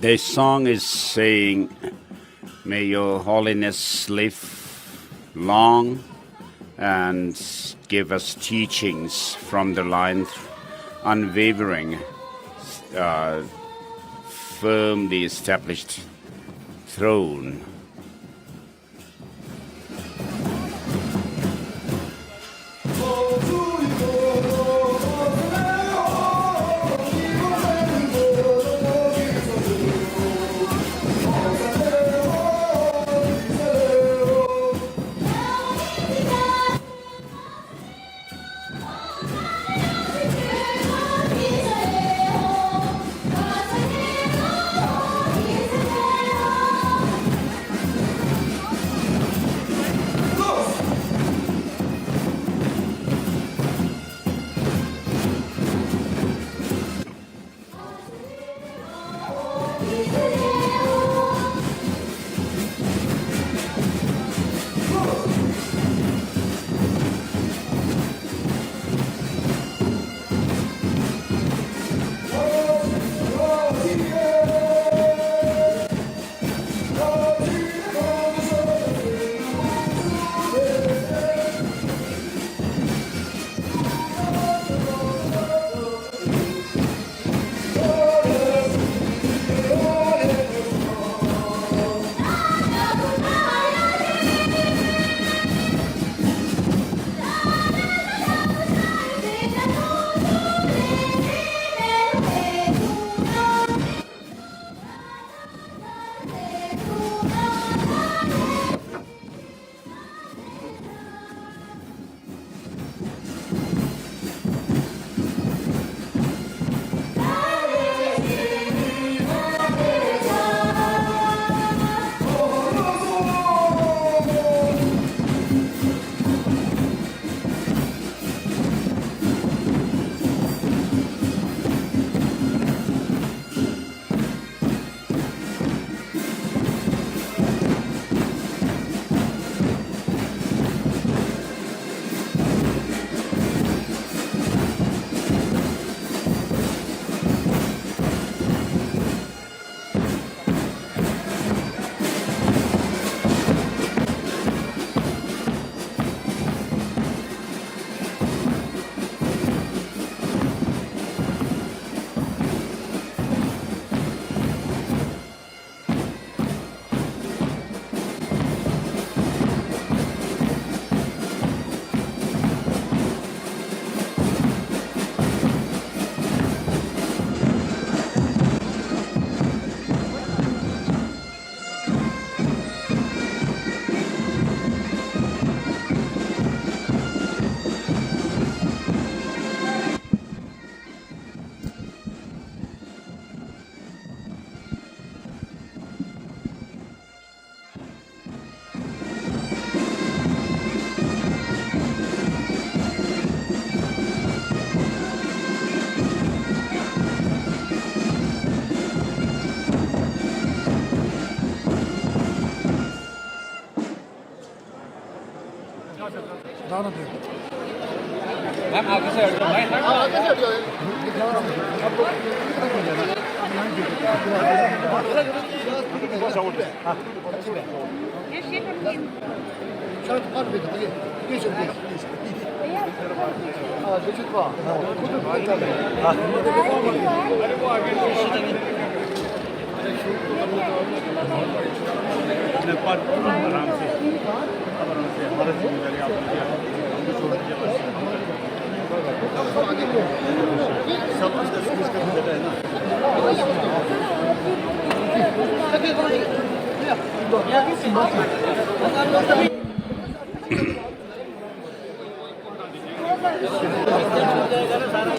This song is saying, may your holiness live long and give us teachings from the line unwavering, firmly established throne.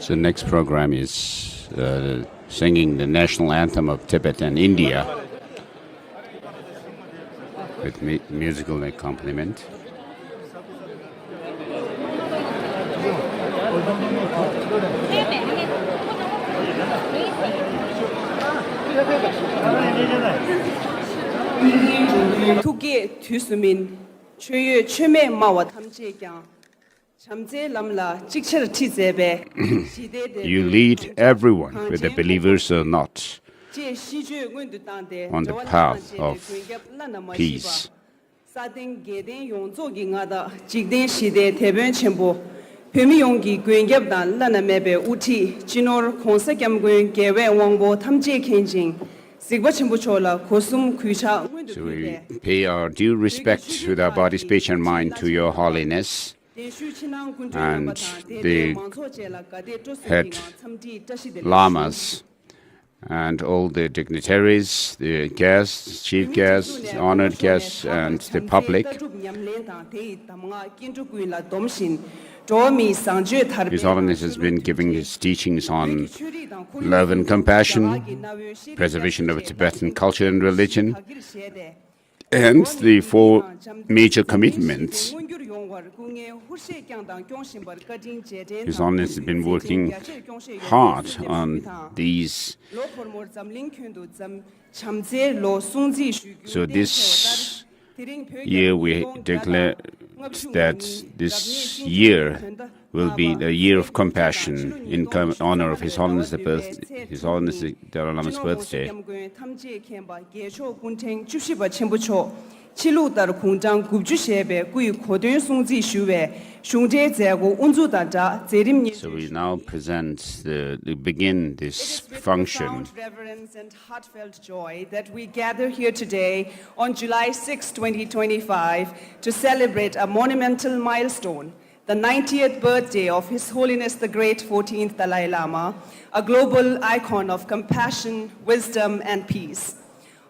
So next program is singing the national anthem of Tibet and India with musical accompaniment. Tuge Tusumin, Chuyu Chume Mawa Tamjegang, Chamze Lamla, Jikcher Tizebe. You lead everyone, whether believers or not, on the path of peace. Sating Geden Yonzo Gingada, Jigden Shide, Teben Chimbo, Pimiongi, Gwingab Dan, Lana Mebe, Uti, Chinor, Consecam Gwing, Gewe Wangbo, Tamje Kenjing, Sigwachimbuchola, Kosum Kucha. So we pay our due respect with our body, speech, and mind to Your Holiness and the head lamas and all the dignitaries, the guests, chief guests, honored guests, and the public. His Holiness has been giving his teachings on love and compassion, preservation of Tibetan culture and religion, and the four major commitments. His Holiness has been working hard on these. So this year we declare that this year will be the year of compassion in honor of His Holiness His Holiness the Dalai Lama's birthday. So we now present begin this function. Profound reverence and heartfelt joy that we gather here today on July 6, 2025 to celebrate a monumental milestone, the 90th birthday of His Holiness the Great 14th Dalai Lama, a global icon of compassion, wisdom, and peace.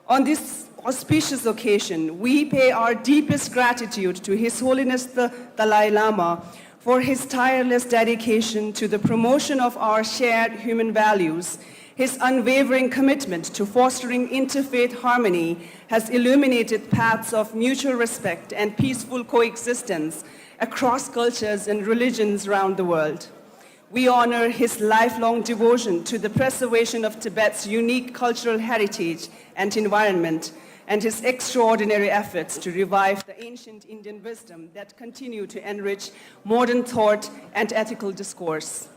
On this auspicious occasion, we pay our deepest gratitude to His Holiness the Dalai Lama for his tireless dedication to the promotion of our shared human values. His unwavering commitment to fostering interfaith harmony has illuminated paths of mutual respect and peaceful coexistence across cultures and religions around the world. We honor his lifelong devotion to the preservation of Tibet's unique cultural heritage and environment, and his extraordinary efforts to revive the ancient Indian wisdom that continue to enrich modern thought and ethical discourse.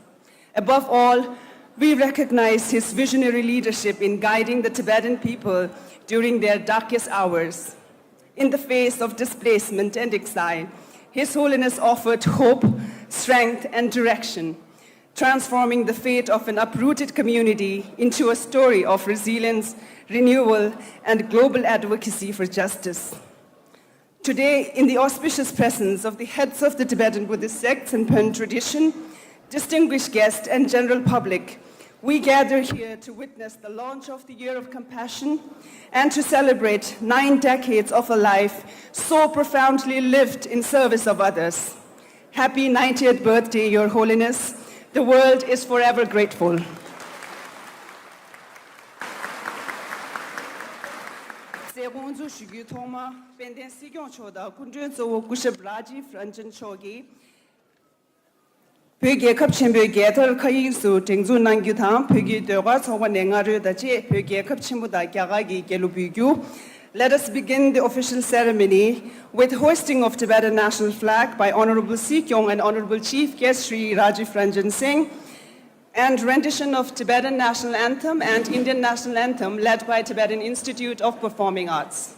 Above all, we recognize his visionary leadership in guiding the Tibetan people during their darkest hours. In the face of displacement and exile, His Holiness offered hope, strength, and direction, transforming the fate of an uprooted community into a story of resilience, renewal, and global advocacy for justice. Today, in the auspicious presence of the heads of the Tibetan Buddhist sects and Pen tradition, distinguished guests, and general public, we gather here to witness the launch of the Year of Compassion and to celebrate 9 decades of a life so profoundly lived in service of others. Happy 90th birthday, Your Holiness. The world is forever grateful. Pöge kapchimbe getar khayi su tingzu nangyu thang pöge dewa sowa nengaru da che pöge kapchimbu da gyagagi gelubugyu. Let us begin the official ceremony with hoisting of Tibetan national flag by Honorable Sikkim and Honorable Chief Guest Sri Rajiv Ranjan Singh, and rendition of Tibetan national anthem and Indian national anthem led by Tibetan Institute of Performing Arts.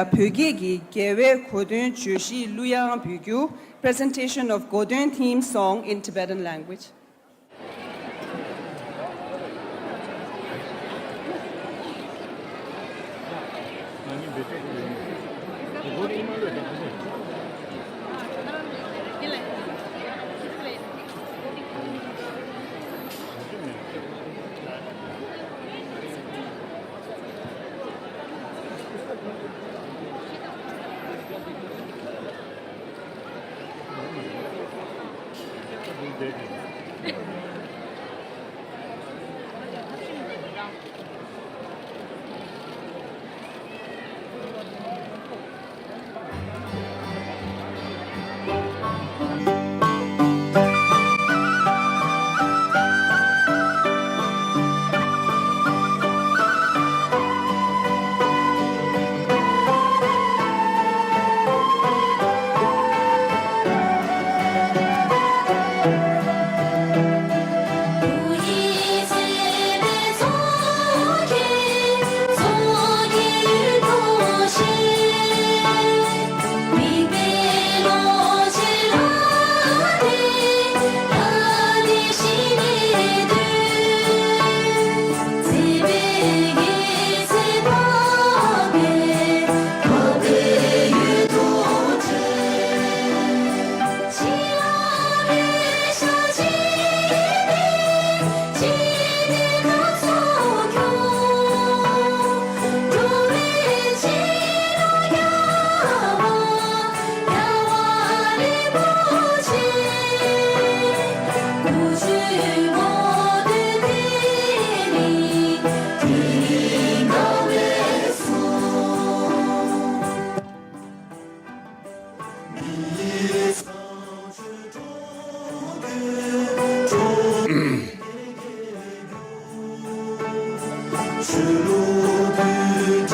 Pögegi Gere Kodun Chushi Luyang Bugyu, presentation of Godun theme song in Tibetan language.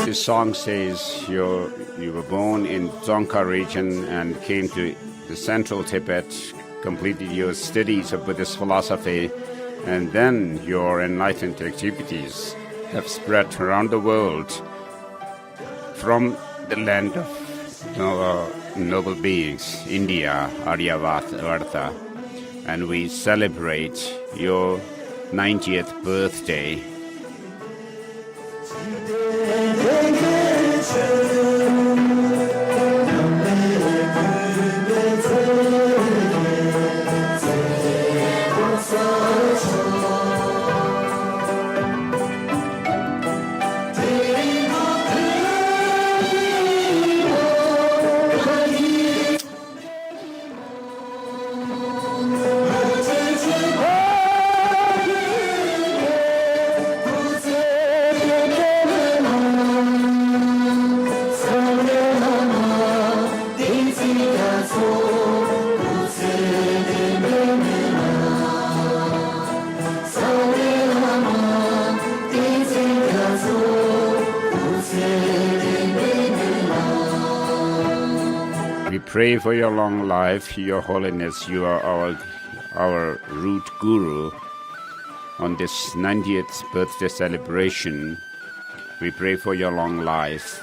This song says you were born in Dzongkha region and came to the Central Tibet, completed your studies of Buddhist philosophy, and then your enlightened activities have spread around the world from the land of noble beings, India, Aryavata, and we celebrate your 90th birthday. We pray for your long life, Your Holiness. You are our root guru. On this 90th birthday celebration, we pray for your long life.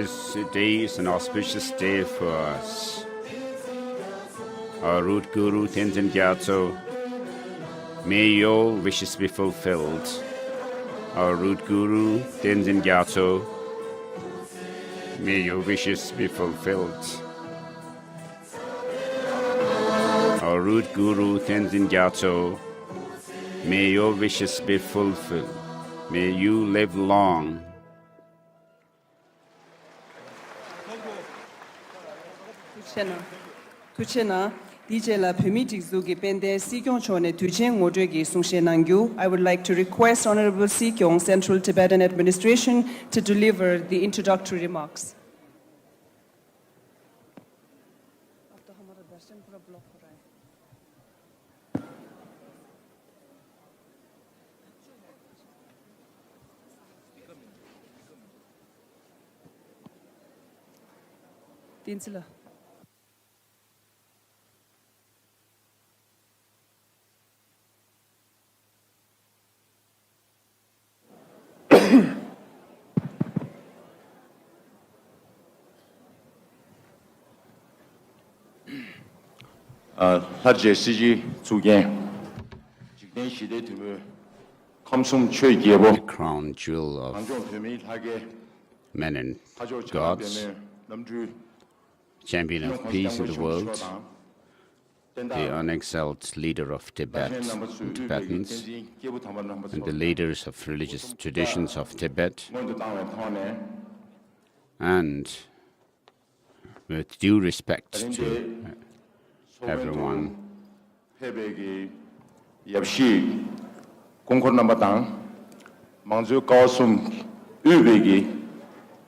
This day is an auspicious day for us. Our root guru, Tenzin Gyatso, may your wishes be fulfilled. Our root guru, Tenzin Gyatso, may your wishes be fulfilled. Our root guru, Tenzin Gyatso, may your wishes be fulfilled. May you live long. Kuchena, DJ la permitting zugi pende Sikkim chone tucheng ngodwegi sungshe nangyu. I would like to request Honorable Sikkim, Central Tibetan Administration, to deliver the introductory remarks. Dinsila. Harje siji zugen jigden shide tumu kamsum chöy The gyebo crown jewel of angjon pemi lhage men and hajo gods, namju champion of peace in the world, the unexcelled leader of Tibet and Tibetans, and the leaders of religious traditions of Tibet, and with due respect to everyone, pebegi yapshi konkor nambatang mangju kaosum ubegi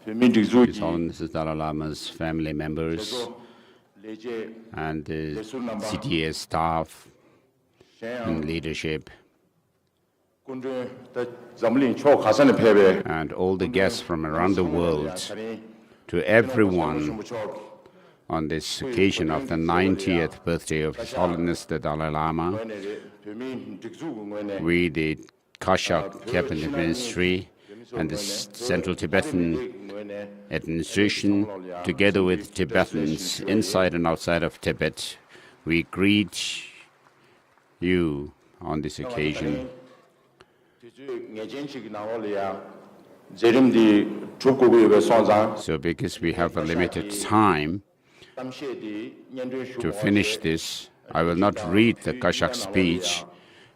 pemi His digzuji Holiness the Dalai Lama's family members, leje and the CTA staff and leadership, kunje ta zamlin cho khasane pebe and all the guests from around the world, to everyone on this occasion of the 90th birthday of His Holiness the Dalai Lama. We, the Kashag Cabinet Ministry and the Central Tibetan Administration, together with Tibetans inside and outside of Tibet, we greet you on this occasion. So because we have a limited time to finish this, I will not read the Kashag speech.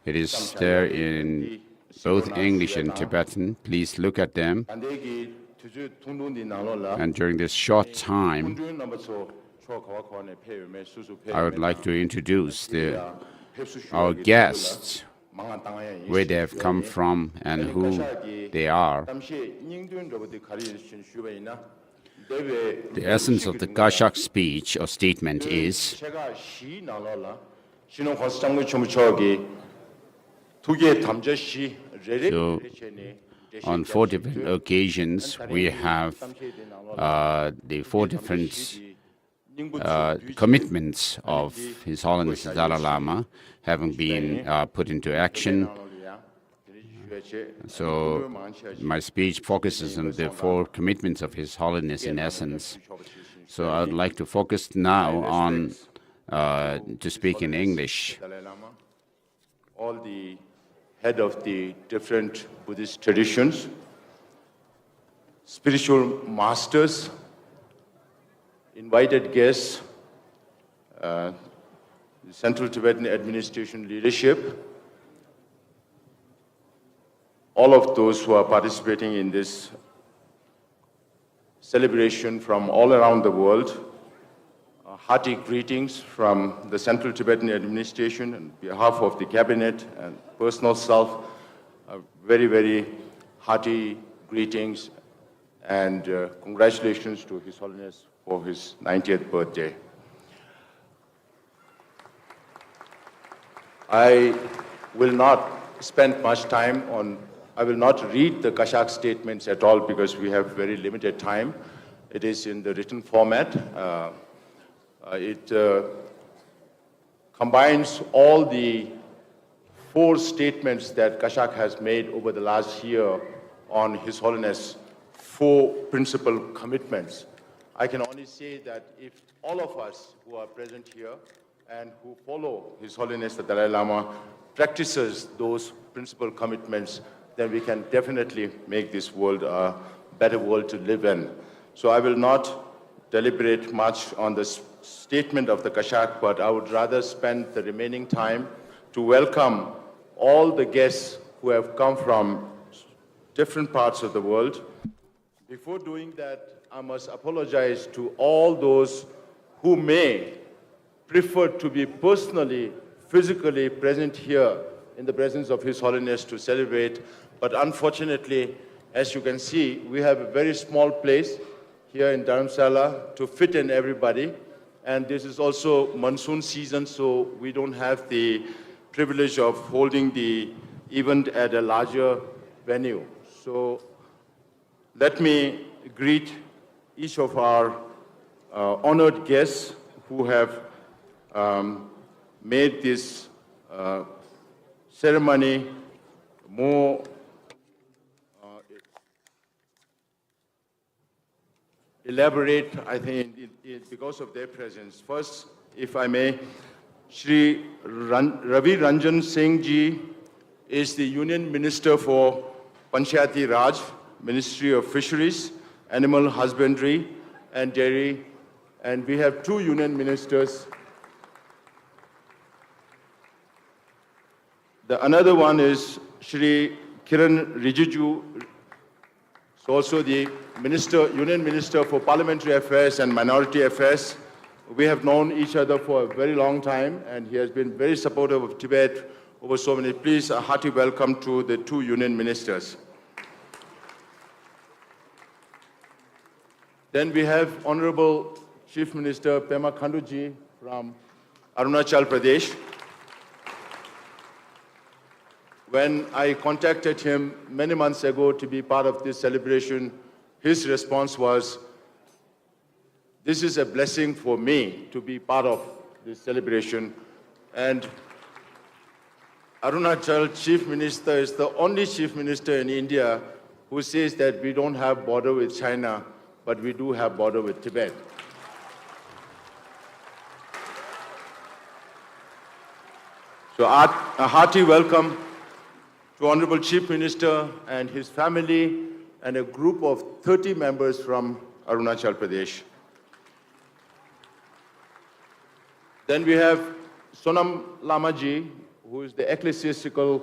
It is there in both English and Tibetan. Please look at them. And during this short time, I would like to introduce our guests, where they have come from and who they are. The essence of the Kashag speech or statement is, so on 4 different occasions, we have the 4 different commitments of His Holiness the Dalai Lama having been put into action. So my speech focuses on the 4 commitments of His Holiness in essence. So I would like to focus now on to speak in English. All the head of the different Buddhist traditions, spiritual masters, invited guests, the Central Tibetan Administration leadership, all of those who are participating in this celebration from all around the world, hearty greetings from the Central Tibetan Administration on behalf of the Cabinet and personal self. Very, very hearty greetings and congratulations to His Holiness for his 90th birthday. I will not spend much time on, I will not read the Kashag statements at all because we have very limited time. It is in the written format. It combines all the 4 statements that Kashag has made over the last year on His Holiness' 4 principal commitments. I can only say that if all of us who are present here and who follow His Holiness the Dalai Lama practices those principal commitments, then we can definitely make this world a better world to live in. So I will not deliberate much on the statement of the Kashag, but I would rather spend the remaining time to welcome all the guests who have come from different parts of the world. Before doing that, I must apologize to all those who may prefer to be personally, physically present here in the presence of His Holiness to celebrate. But unfortunately, as you can see, we have a very small place here in Dharamsala to fit in everybody. And this is also monsoon season, so we don't have the privilege of holding the event at a larger venue. So let me greet each of our honored guests who have made this ceremony more elaborate, I think, because of their presence. First, if I may, Shri Ravi Ranjan Singh Ji is the Union Minister for Panchayati Raj, Ministry of Fisheries, Animal Husbandry and Dairy, and we have 2 Union Ministers. Another one is Shri Kiran Rijiju, also the Union Minister for Parliamentary Affairs and Minority Affairs. We have known each other for a very long time, and he has been very supportive of Tibet over so many. Please, a hearty welcome to the 2 Union Ministers. Then we have Honorable Chief Minister Pema Khanduji from Arunachal Pradesh. When I contacted him many months ago to be part of this celebration, his response was, "This is a blessing for me to be part of this celebration." And Arunachal Chief Minister is the only Chief Minister in India who says that we don't have border with China, but we do have border with Tibet. So a hearty welcome to Honorable Chief Minister and his family and a group of 30 members from Arunachal Pradesh. Then we have Sonam Lama Ji, who is the ecclesiastical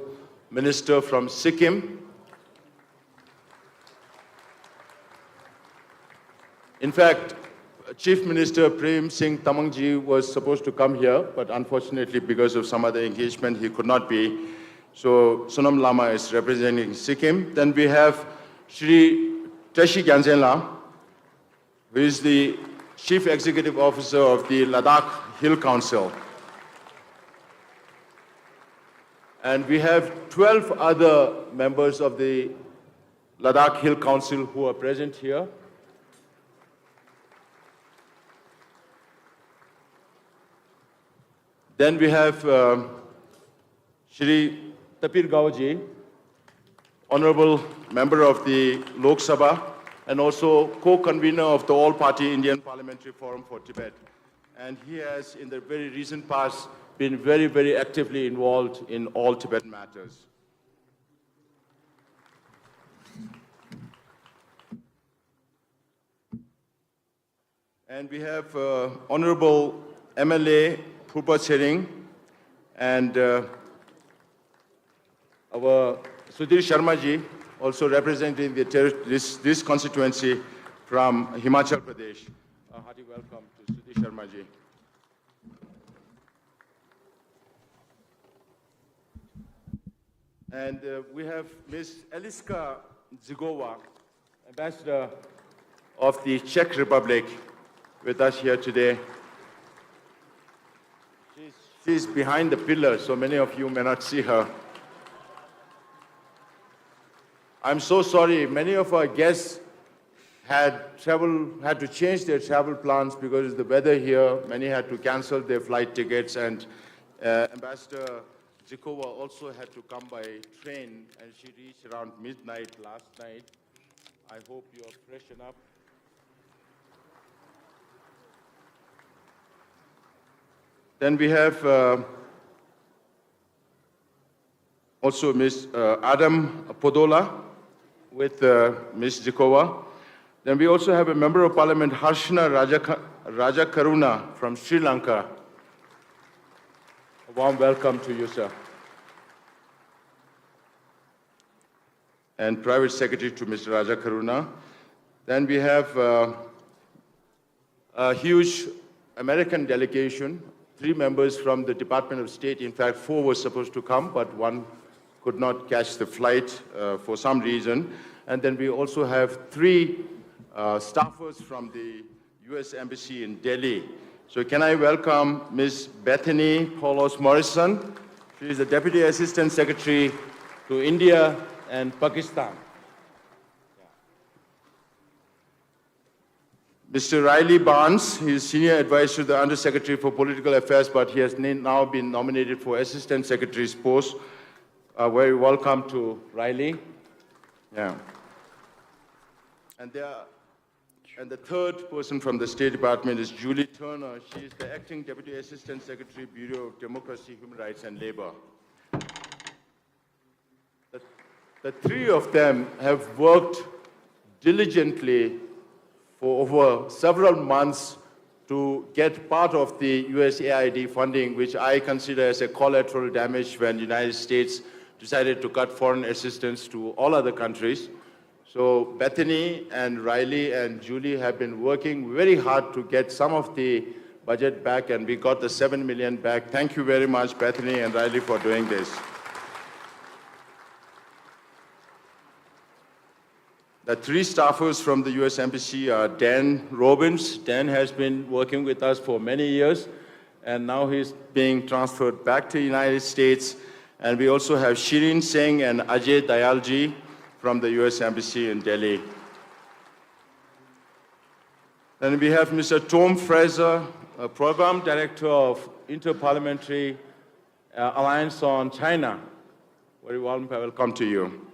minister from Sikkim. In fact, Chief Minister Prem Singh Tamang Ji was supposed to come here, but unfortunately because of some other engagement, he could not be. So Sonam Lama is representing Sikkim. Then we have Shri Tashi Gyaltsen, who is the Chief Executive Officer of the Ladak Hill Council. And we have 12 other members of the Ladak Hill Council who are present here. Then we have Shri Tapir Gaoji, Honorable Member of the Lok Sabha, and also co-convener of the All-Party Indian Parliamentary Forum for Tibet. And he has, in the very recent past, been very, very actively involved in all Tibetan matters. And we have Honorable MLA Purpa Sering and our Sudhir Sharma Ji, also representing this constituency from Himachal Pradesh. A hearty welcome to Sudhir Sharma Ji. And we have Ms. Eliska Zigova, Ambassador of the Czech Republic, with us here today. She's behind the pillar, so many of you may not see her. I'm so sorry, many of our guests had to change their travel plans because of the weather here. Many had to cancel their flight tickets, and Ambassador Zikova also had to come by train, and she reached around midnight last night. I hope you are freshen up. Then we have also Ms. Adam Podola with Ms. Zikova. Then we also have a Member of Parliament, Harshana Rajakaruna from Sri Lanka. A warm welcome to you, sir. And Private Secretary to Mr. Rajakaruna. Then we have a huge American delegation, 3 members from the Department of State. In fact, 4 were supposed to come, but 1 could not catch the flight for some reason. And then we also have 3 staffers from the U.S. Embassy in Delhi. So can I welcome Ms. Bethany Paulos Morrison. She is the Deputy Assistant Secretary to India and Pakistan. Mr. Riley Barnes, he is Senior Advisor to the Undersecretary for Political Affairs, but he has now been nominated for Assistant Secretary's post. Very welcome to Riley. Yeah. And the third person from the State Department is Julie Turner. She is the Acting Deputy Assistant Secretary, Bureau of Democracy, Human Rights and Labor. The 3 of them have worked diligently for over several months to get part of the USAID funding, which I consider as a collateral damage when the United States decided to cut foreign assistance to all other countries. So Bethany and Riley and Julie have been working very hard to get some of the budget back, and we got the $7 million back. Thank you very much, Bethany and Riley, for doing this. The 3 staffers from the U.S. Embassy are Dan Robbins. Dan has been working with us for many years, and now he's being transferred back to the United States. And we also have Shirin Singh and Ajay Dayalji from the U.S. Embassy in Delhi. Then we have Mr. Tom Fraser, Program Director of Inter-Parliamentary Alliance on China. Very warm welcome to you.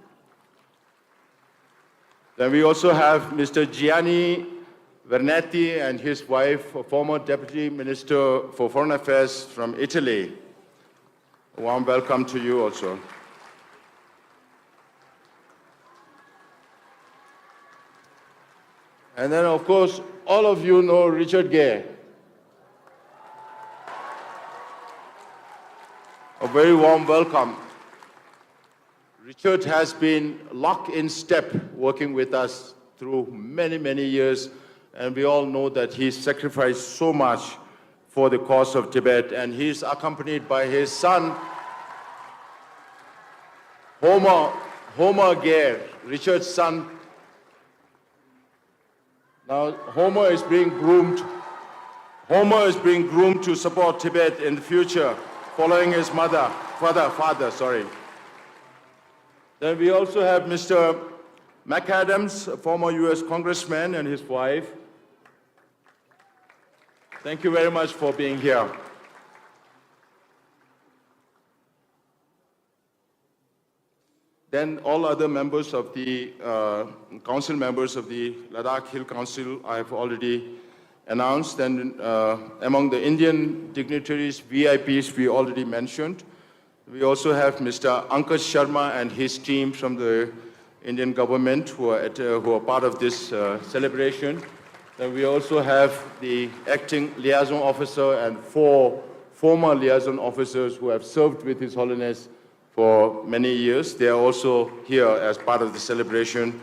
Then we also have Mr. Gianni Vernetti and his wife, a former Deputy Minister for Foreign Affairs from Italy. A warm welcome to you also. And then, of course, all of you know Richard Gere. A very warm welcome. Richard has been lock in step working with us through many, many years, and we all know that he's sacrificed so much for the cause of Tibet, and he's accompanied by his son, Homer Gere, Richard's son. Now, Homer is being groomed to support Tibet in the future, following his father. Then we also have Mr. McAdams, a former U.S. Congressman, and his wife. Thank you very much for being here. Then all other members of the council members of the Ladakh Hill Council I have already announced. And among the Indian dignitaries, VIPs, we already mentioned. We also have Mr. Ankit Sharma and his team from the Indian government who are part of this celebration. Then we also have the acting liaison officer and 4 former liaison officers who have served with His Holiness for many years. They are also here as part of the celebration.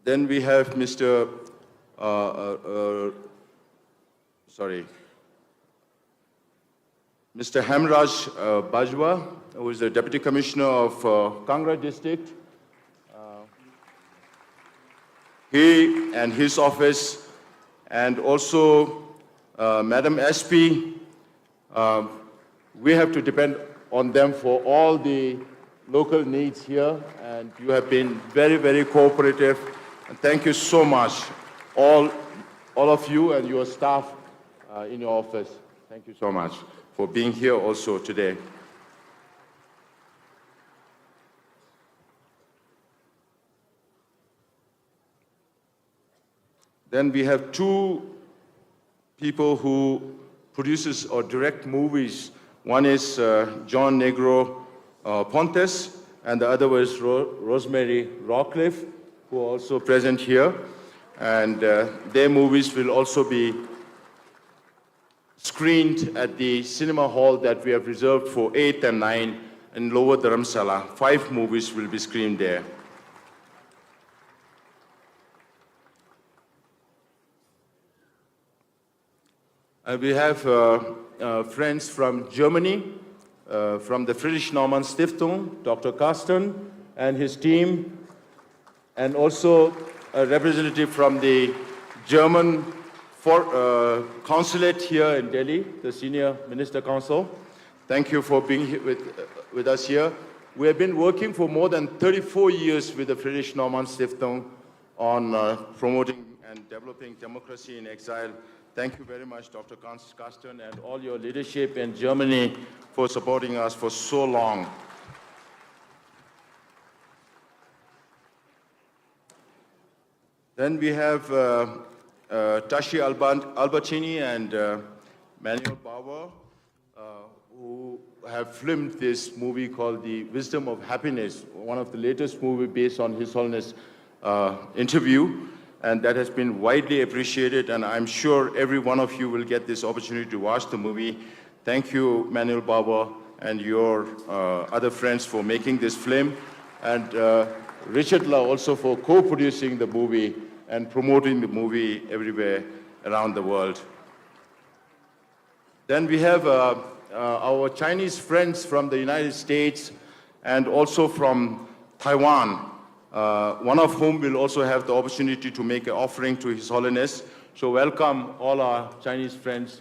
Then we have Mr. Hemraj Bajwa, who is the Deputy Commissioner of Kangra District. He and his office, and also Madam SP, we have to depend on them for all the local needs here, and you have been very, very cooperative. And thank you so much, all of you and your staff in your office. Thank you so much for being here also today. Then we have two people who produces or direct movies. One is John Negro Pontes, and the other was Rosemary Rawcliffe, who are also present here. And their movies will also be screened at the cinema hall that we have reserved for 8th and 9th in Lower Dharamsala. 5 movies will be screened there. We have friends from Germany, from the Friedrich Naumann Stiftung, Dr. Carsten and his team, and also a representative from the German consulate here in Delhi, the Senior Minister Council. Thank you for being here with us here. We have been working for more than 34 years with the Friedrich Naumann Stiftung on promoting and developing democracy in exile. Thank you very much, Dr. Carsten, and all your leadership in Germany for supporting us for so long. Then we have Tashi Albertini and Manuel Bauer, who have filmed this movie called The Wisdom of Happiness, one of the latest movies based on His Holiness interview, and that has been widely appreciated, and I'm sure every one of you will get this opportunity to watch the movie. Thank you, Manuel Bauer, and your other friends for making this film, and Richard La also for co-producing the movie and promoting the movie everywhere around the world. Then we have our Chinese friends from the United States and also from Taiwan, one of whom will also have the opportunity to make an offering to His Holiness. So welcome all our Chinese friends.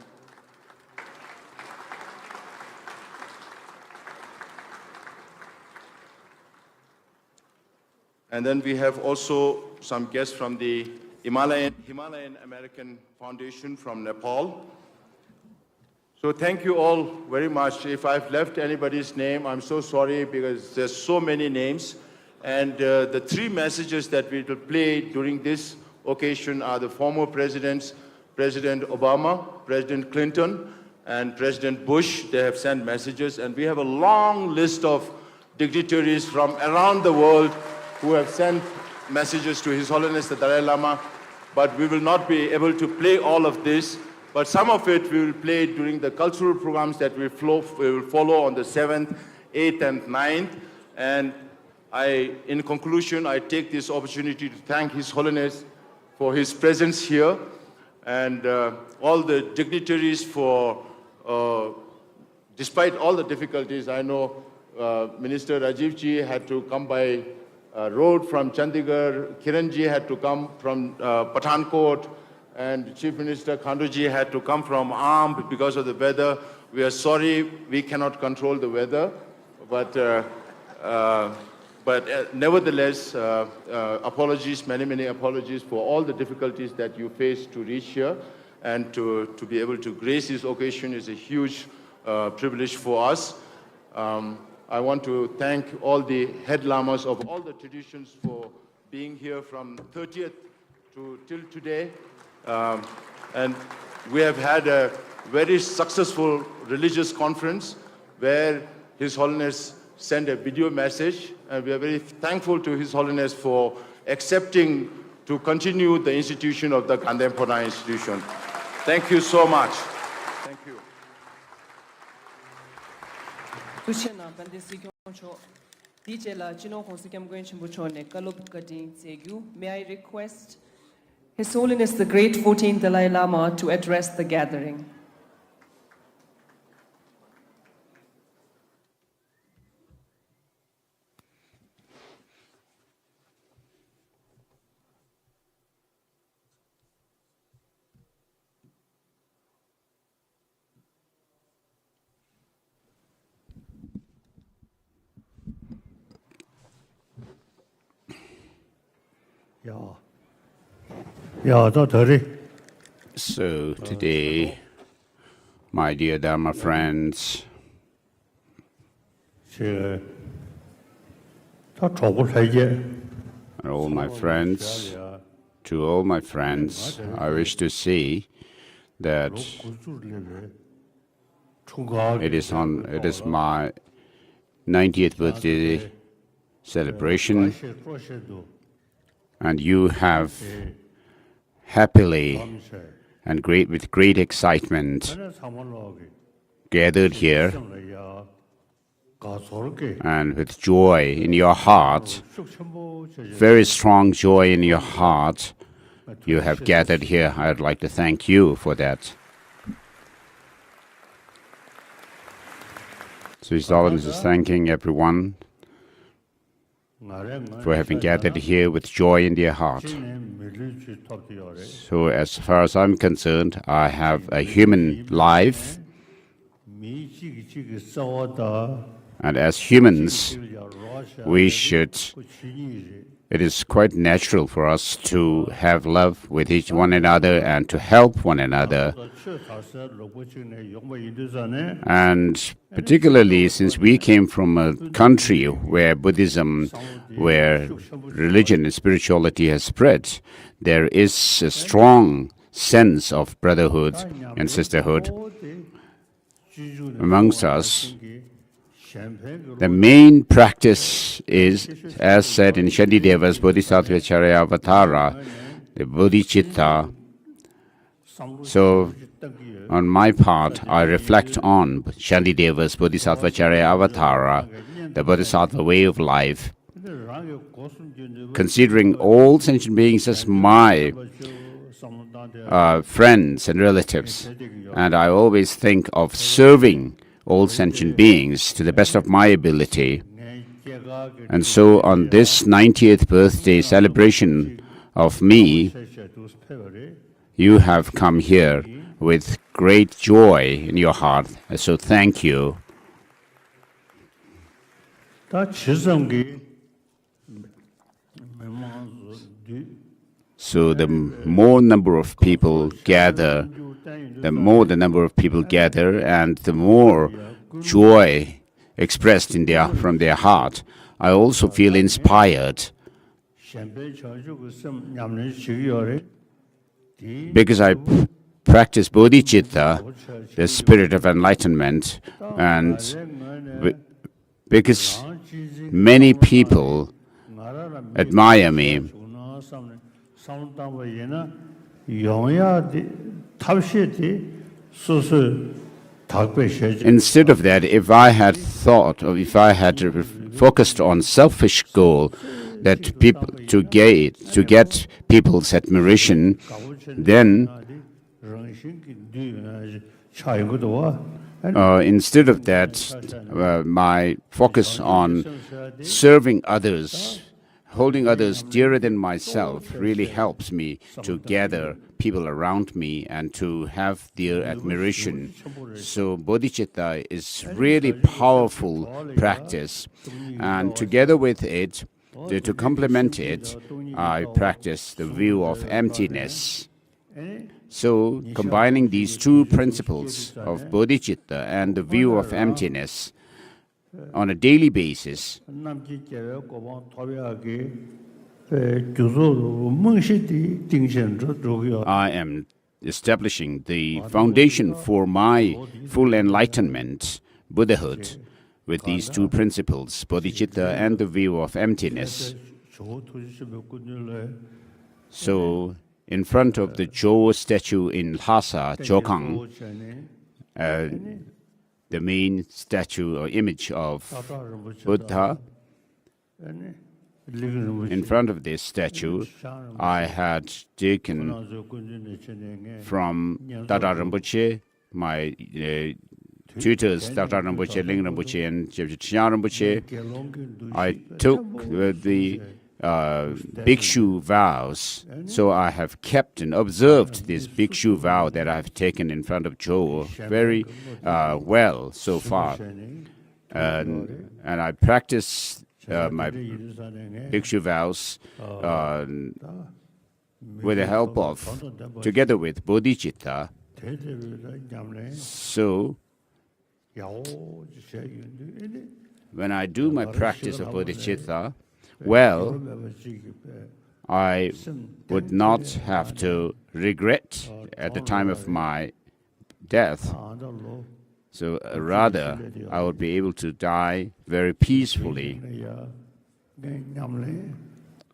And then we have also some guests from the Himalayan American Foundation from Nepal. So thank you all very much. If I've left anybody's name, I'm so sorry because there's so many names. And the 3 messages that we will play during this occasion are the former presidents, President Obama, President Clinton, and President Bush. They have sent messages, and we have a long list of dignitaries from around the world who have sent messages to His Holiness the Dalai Lama, but we will not be able to play all of this, but some of it we will play during the cultural programs that we will follow on the 7th, 8th, and 9th. And in conclusion, I take this opportunity to thank His Holiness for his presence here, and all the dignitaries for, despite all the difficulties, I know Minister Rajiv Ji had to come by road from Chandigarh, Kiran Ji had to come from Pathankot, and Chief Minister Khandu Ji had to come from Amp because of the weather. We are sorry we cannot control the weather, but nevertheless, apologies, many apologies for all the difficulties that you faced to reach here, and to be able to grace this occasion is a huge privilege for us. I want to thank all the head lamas of all the traditions for being here from 30th till today. And we have had a very successful religious conference where His Holiness sent a video message, and we are very thankful to His Holiness for accepting to continue the institution of the Gandhampona institution. Thank you so much. Thank you. May I request His Holiness the Great 14th Dalai Lama to address the gathering. So today, my dear Dharma friends, and all my friends, To all my friends, I wish to say that it is my 90th birthday celebration, and you have happily and with great excitement gathered here, and with joy in your heart, very strong joy in your heart, you have gathered here. I'd like to thank you for that. So His Holiness is thanking everyone for having gathered here with joy in their heart. So as far as I'm concerned, I have a human life, and as humans, it is quite natural for us to have love with one another and to help one another. And particularly since we came from a country where Buddhism, where religion and spirituality has spread, there is a strong sense of brotherhood and sisterhood amongst us. The main practice is, as said in Shantideva's Bodhisattva Charya Avatara, the bodhicitta. So, on my part, I reflect on Shantideva's Bodhisattva Charya Avatara, the Bodhisattva way of life, considering all sentient beings as my friends and relatives. And I always think of serving all sentient beings to the best of my ability. And so on this 90th birthday celebration of me, you have come here with great joy in your heart. So thank you. So the more number of people gather, the more the number of people gather, and the more joy expressed from their heart, I also feel inspired, because I practice bodhicitta, the spirit of enlightenment, and because many people admire me. Instead of that, if I had thought, or if I had focused on selfish goal, that people to get people's admiration, then instead of that, my focus on serving others, holding others dearer than myself, really helps me to gather people around me and to have their admiration. So bodhicitta is really powerful practice, and together with it, to complement it, I practice the view of emptiness. So combining these two principles of bodhicitta and the view of emptiness on a daily basis, I am establishing the foundation for my full enlightenment, Buddhahood, with these two principles, bodhicitta and the view of emptiness. So, in front of the Jo statue in Lhasa, Jokang, the main statue or image of Buddha, in front of this statue, I had taken from Dada Rinpoche, my tutors, Dada Rinpoche, Ling Rinpoche, and Chaya Rinpoche, I took the bhikshu vows. So I have kept and observed this bhikshu vow that I have taken in front of Jo very well so far. And I practice my bhikshu vows with the help of, together with bodhicitta. So, when I do my practice of bodhicitta, well, I would not have to regret at the time of my death. So rather, I would be able to die very peacefully.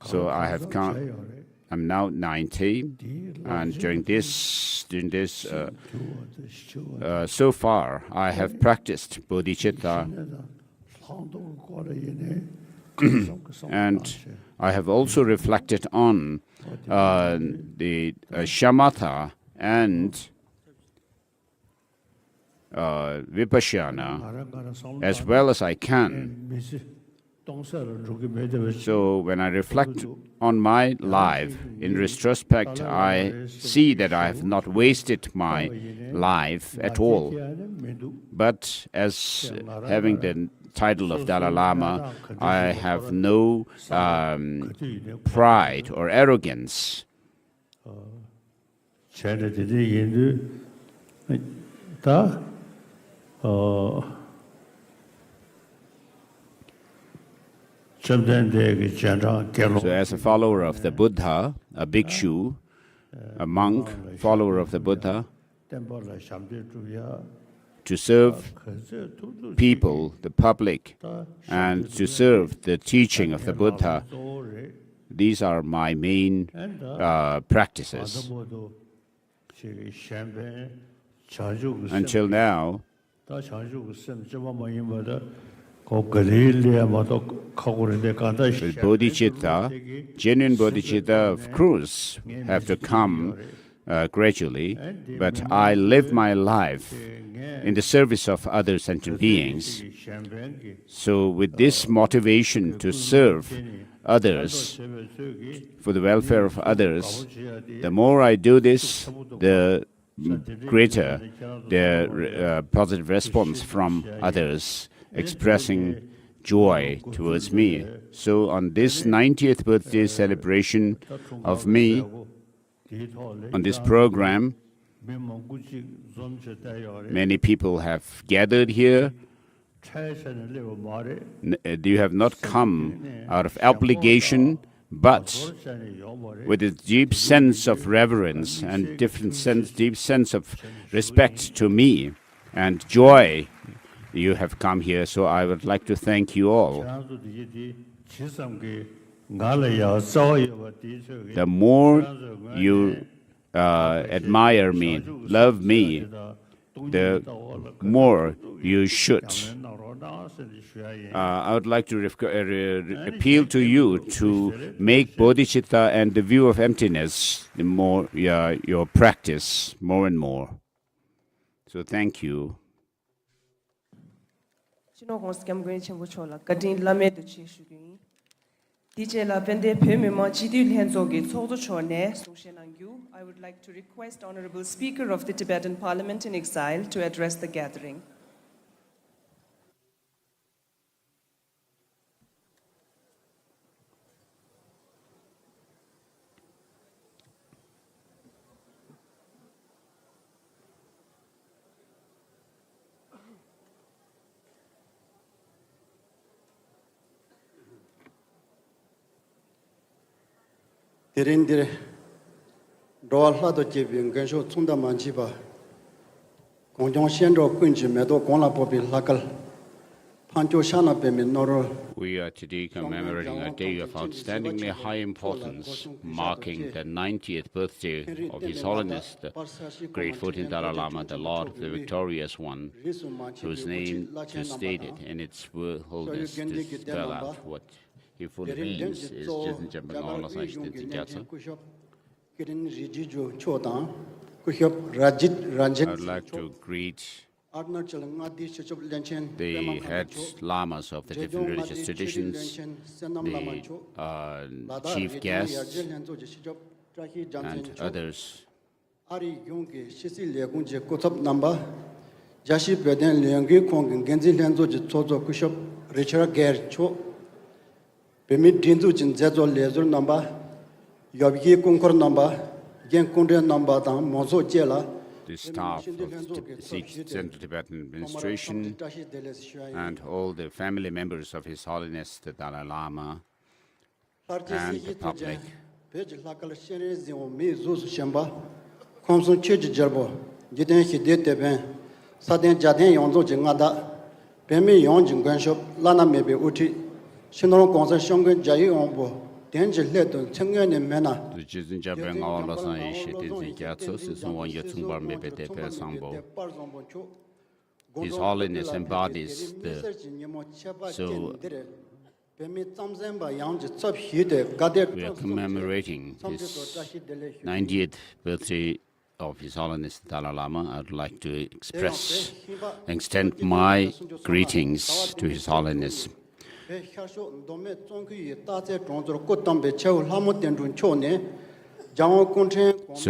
So I'm now 90, and during this, so far, I have practiced bodhicitta, and I have also reflected on the shamatha and vipassana as well as I can. So when I reflect on my life, in retrospect, I see that I have not wasted my life at all. But as having the title of Dalai Lama, I have no pride or arrogance. So as a follower of the Buddha, a bhikshu, a monk, follower of the Buddha, to serve people, the public, and to serve the teaching of the Buddha, these are my main practices. Until now, with bodhicitta, genuine bodhicitta, of course, have to come gradually, but I live my life in the service of other sentient beings. So with this motivation to serve others, for the welfare of others, the more I do this, the greater the positive response from others, expressing joy towards me. So on this 90th birthday celebration of me, on this program, many people have gathered here. You have not come out of obligation, but with a deep sense of reverence and deep sense of respect to me and joy. You have come here, so I would like to thank you all. The more you admire me, love me, the more you should. I would like to appeal to you to make bodhicitta and the view of emptiness your practice more and more. So thank you. I would like to request Honorable Speaker of the Tibetan Parliament in Exile to address the gathering. Dirindire doalha do jebin gensho tsunda manjiba kongjong shenro kunji medo gongla bobi lakal pancho shana pemi noro. We are today commemorating a day of outstandingly high importance, marking the 90th birthday of His Holiness, the Great 14th Dalai Lama, the Lord of the Victorious One, whose name just stated in its holiness to spell out what he fully means is just I'd like to greet the head lamas of the different religious traditions, the chief guests, and others. Permit Dindu Jin Zezo Lezer number, Yobki Kunkur number, Gen Kundra number, Mozo Jela. The staff of the Central Tibetan Administration and all the family members of His Holiness the Dalai Lama and the public. Page Lakal Shenzi or me Zus Shamba, Comson Church Jerbo, Jiden Hidete Ben, Saden Jaden Yonzo Jingada, Pemi Yonjin Ganshop, Lana maybe Uti, Shinon Gonza Shongan Jai Ombo, Danger Leto, Tengan and Mena. The Jizin Jabang all of us is in Gatsos is one Yatsumbar maybe de Persambo. His Holiness embodies the. So we are commemorating his 90th birthday of His Holiness Dalai Lama. I would like to extend my greetings to His Holiness. So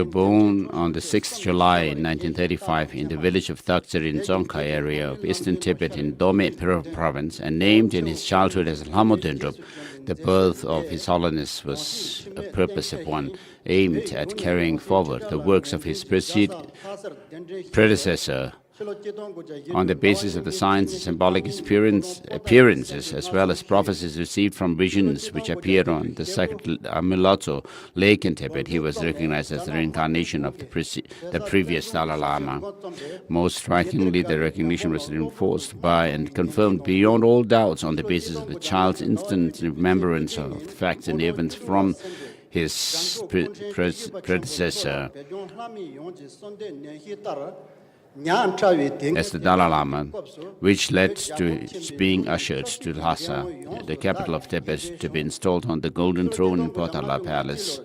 born on the 6th July 1935 in the village of Daktsar in Dzongkha area of eastern Tibet in Dome province and named in his childhood as Lhamo Dendrup, the birth of His Holiness was a purposive one aimed at carrying forward the works of his predecessor on the basis of the signs and symbolic appearances as well as prophecies received from visions which appeared on the sacred Amilato lake in Tibet. He was recognized as the reincarnation of the previous Dalai Lama. Most strikingly, the recognition was reinforced by and confirmed beyond all doubts on the basis of the child's instant remembrance of the facts and events from his predecessor as the Dalai Lama, which led to its being ushered to Lhasa, the capital of Tibet, to be installed on the golden throne in Potala Palace.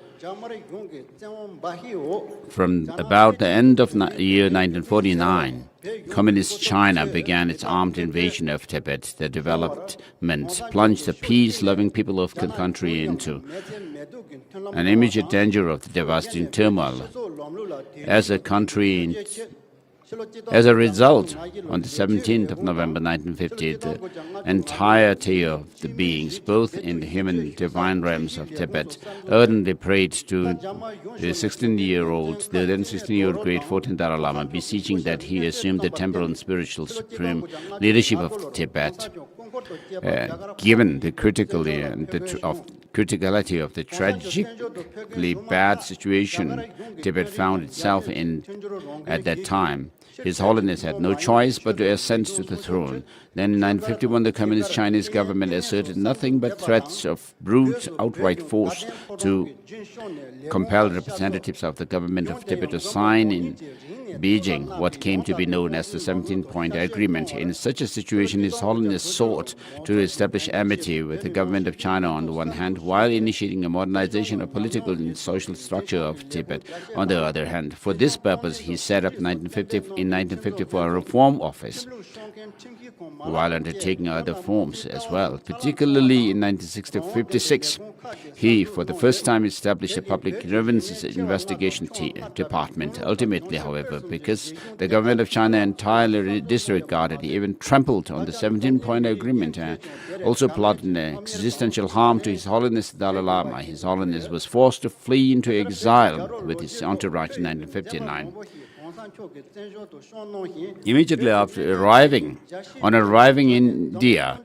From about the end of year 1949, Communist China began its armed invasion of Tibet. The development plunged the peace-loving people of the country into an immediate danger of the devastating turmoil. As a result, on the 17th of November 1950, the entirety of the beings, both in the human and divine realms of Tibet, ardently prayed to the then 16-year-old great 14th Dalai Lama, beseeching that he assume the temporal and spiritual supreme leadership of Tibet. Given the criticality of the tragically bad situation Tibet found itself in at that time, His Holiness had no choice but to ascend to the throne. Then in 1951, the Communist Chinese government asserted nothing but threats of brute, outright force to compel representatives of the government of Tibet to sign in Beijing what came to be known as the 17-point agreement. In such a situation, His Holiness sought to establish amity with the government of China on the one hand, while initiating a modernization of political and social structure of Tibet on the other hand. For this purpose, he set up in 1954 a reform office, while undertaking other forms as well. Particularly in 1956, he, for the first time, established a public grievances investigation department. Ultimately, however, because the government of China entirely disregarded, even trampled on the 17-point agreement, and also plotted existential harm to His Holiness Dalai Lama, His Holiness was forced to flee into exile with his entourage in 1959. Immediately after arriving in India,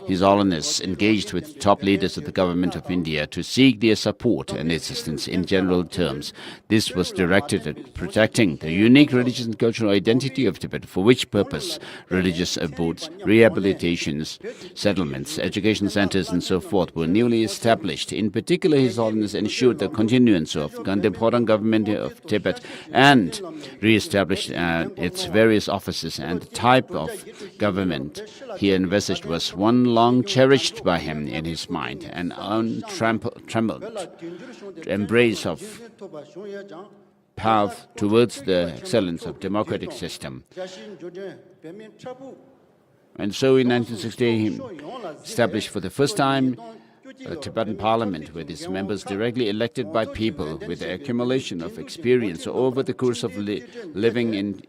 His Holiness engaged with top leaders of the government of India to seek their support and assistance in general terms. This was directed at protecting the unique religious and cultural identity of Tibet, for which purpose religious abodes, rehabilitations, settlements, education centers, and so forth were newly established. In particular, His Holiness ensured the continuance of the contemporary government of Tibet and re-established its various offices, and the type of government he envisaged was one long cherished by him in his mind, an untrammeled embrace of path towards the excellence of democratic system. And so in 1968, he established for the first time a Tibetan Parliament with its members directly elected by people with the accumulation of experience over the course of living in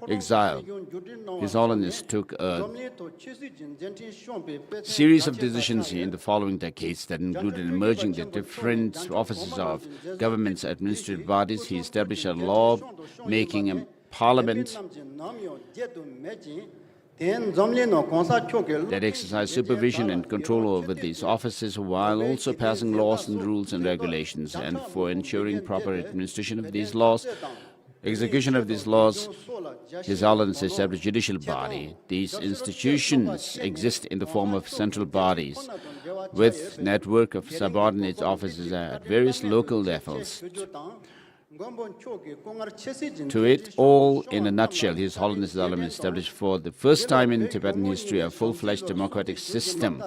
exile. His Holiness took a series of decisions in the following decades that included merging the different offices of government's administrative bodies. He established a law-making parliament that exercise supervision and control over these offices while also passing laws and rules and regulations, and for ensuring proper administration of these laws, execution of these laws, His Holiness established judicial body. These institutions exist in the form of central bodies with network of subordinate offices at various local levels. To it all, in a nutshell, His Holiness Dalai Lama established for the first time in Tibetan history a full-fledged democratic system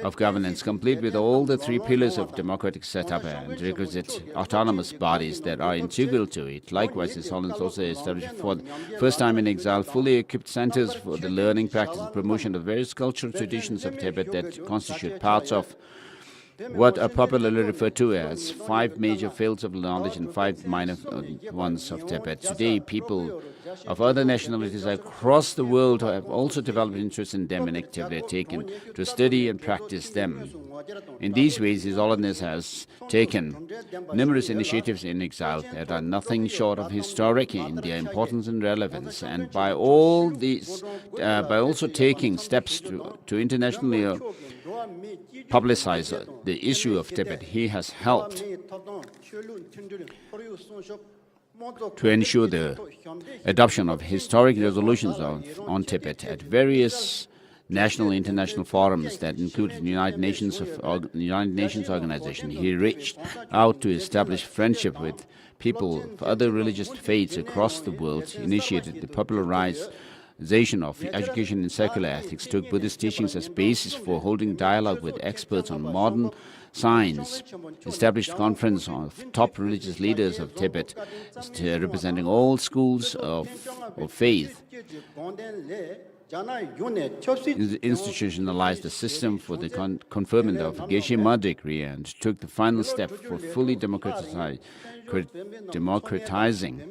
of governance, complete with all the three pillars of democratic setup and requisite autonomous bodies that are integral to it. Likewise, His Holiness also established for the first time in exile fully equipped centers for the learning, practice, and promotion of various cultural traditions of Tibet that constitute parts of what are popularly referred to as 5 major fields of knowledge and 5 minor ones of Tibet. Today, people of other nationalities across the world have also developed interest in them and actively taken to study and practice them. In these ways, His Holiness has taken numerous initiatives in exile that are nothing short of historic in their importance and relevance, and by all these, by also taking steps to internationally publicize the issue of Tibet, he has helped to ensure the adoption of historic resolutions on Tibet at various national and international forums that include the United Nations Organization. He reached out to establish friendship with people of other religious faiths across the world, initiated the popularization of education in secular ethics, took Buddhist teachings as basis for holding dialogue with experts on modern science, established conference of top religious leaders of Tibet, representing all schools of faith, institutionalized the system for the conferment of Geshe decree, and took the final step for fully democratizing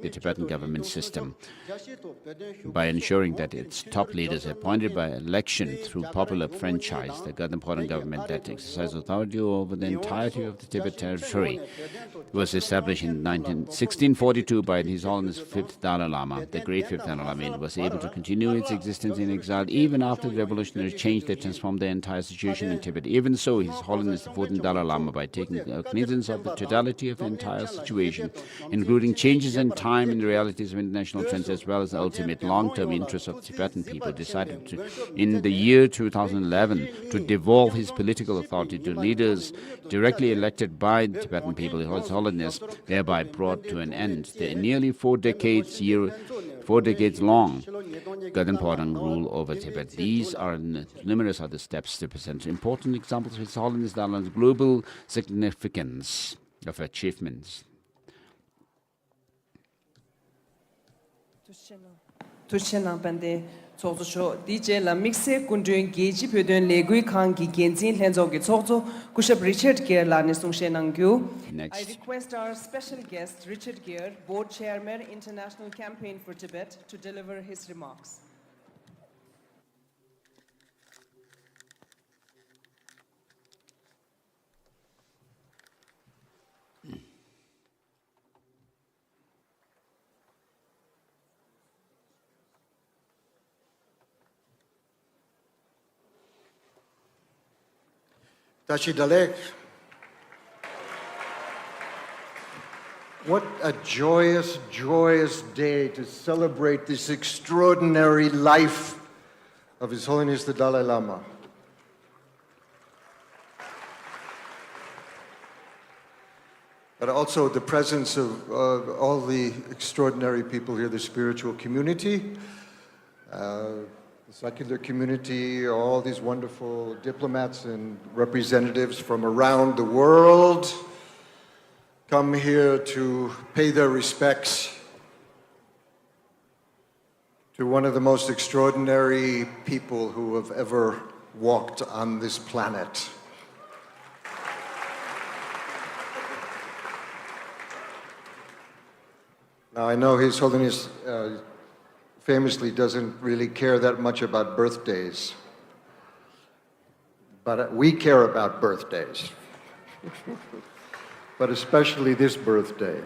the Tibetan government system by ensuring that its top leaders appointed by election through popular franchise, the important government that exercises authority over the entirety of the Tibet territory, was established in 1642 by His Holiness Fifth Dalai Lama. The great Fifth Dalai Lama was able to continue its existence in exile even after the revolutionary change that transformed the entire situation in Tibet. Even so, His Holiness the 14th Dalai Lama, by taking cognizance of the totality of the entire situation, including changes in time and realities of international trends, as well as the ultimate long-term interests of Tibetan people, decided to, in the year 2011, to devolve his political authority to leaders directly elected by the Tibetan people. His Holiness thereby brought to an end the nearly 4 decades long Gadampadang rule over Tibet. These are numerous other steps to present important examples of His Holiness Dalai Lama's global significance of achievements. Tushena Bande Sozo DJ La Mixe Kundun Geji Pudun Legui Kangi Genzin Lenzogi Sozo Kushab Richard Gere La Nesung Shenangyu. I request our special guest Richard Gere, Board Chairman, International Campaign for Tibet, to deliver his remarks. Tashi Dalek, what a joyous, joyous day to celebrate this extraordinary life of His Holiness the Dalai Lama. But also the presence of all the extraordinary people here, the spiritual community, the secular community, all these wonderful diplomats and representatives from around the world come here to pay their respects to one of the most extraordinary people who have ever walked on this planet. Now, I know His Holiness famously doesn't really care that much about birthdays, but we care about birthdays, but especially this birthday.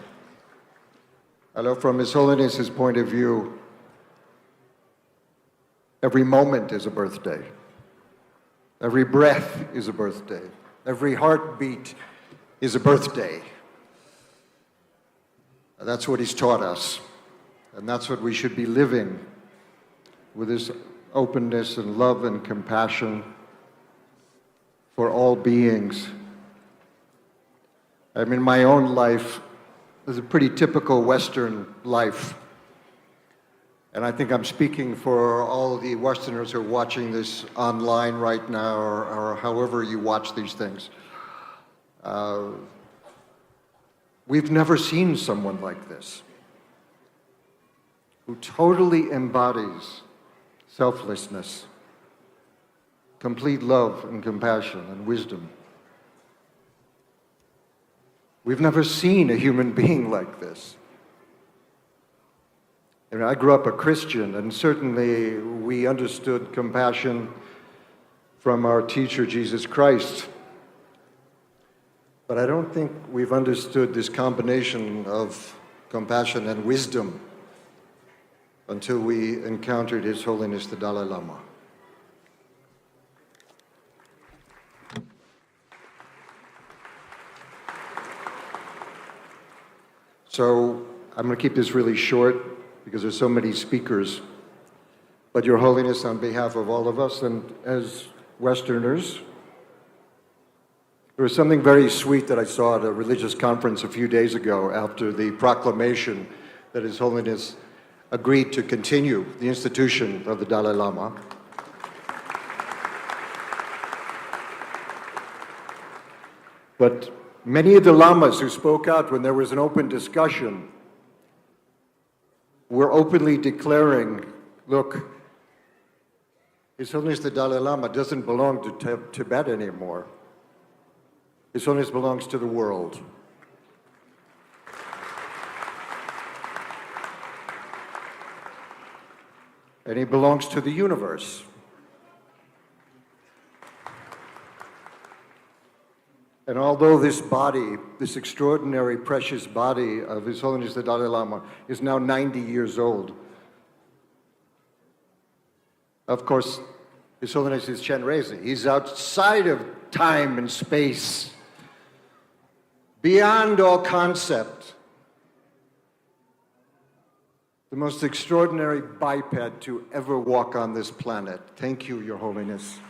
I know from His Holiness's point of view, Every moment is a birthday. Every breath is a birthday. Every heartbeat is a birthday. And that's what he's taught us. And that's what we should be living, with this openness and love and compassion for all beings. I mean, my own life is a pretty typical Western life. And I think I'm speaking for all the Westerners who are watching this online right now, or however you watch these things. We've never seen someone like this, who totally embodies selflessness, complete love and compassion and wisdom. We've never seen a human being like this. And I grew up a Christian, and certainly we understood compassion from our teacher, Jesus Christ. But I don't think we've understood this combination of compassion and wisdom until we encountered His Holiness the Dalai Lama. So I'm going to keep this really short because there's so many speakers. But Your Holiness, on behalf of all of us and as Westerners, there was something very sweet that I saw at a religious conference a few days ago after the proclamation that His Holiness agreed to continue the institution of the Dalai Lama. But many of the lamas who spoke out when there was an open discussion were openly declaring, look, His Holiness the Dalai Lama doesn't belong to Tibet anymore. His Holiness belongs to the world. And he belongs to the universe. And although this body, this extraordinary, precious body of His Holiness the Dalai Lama is now 90 years old, of course, His Holiness is Chenrezig. He's outside of time and space, beyond all concept. The most extraordinary biped to ever walk on this planet. Thank you, Your Holiness.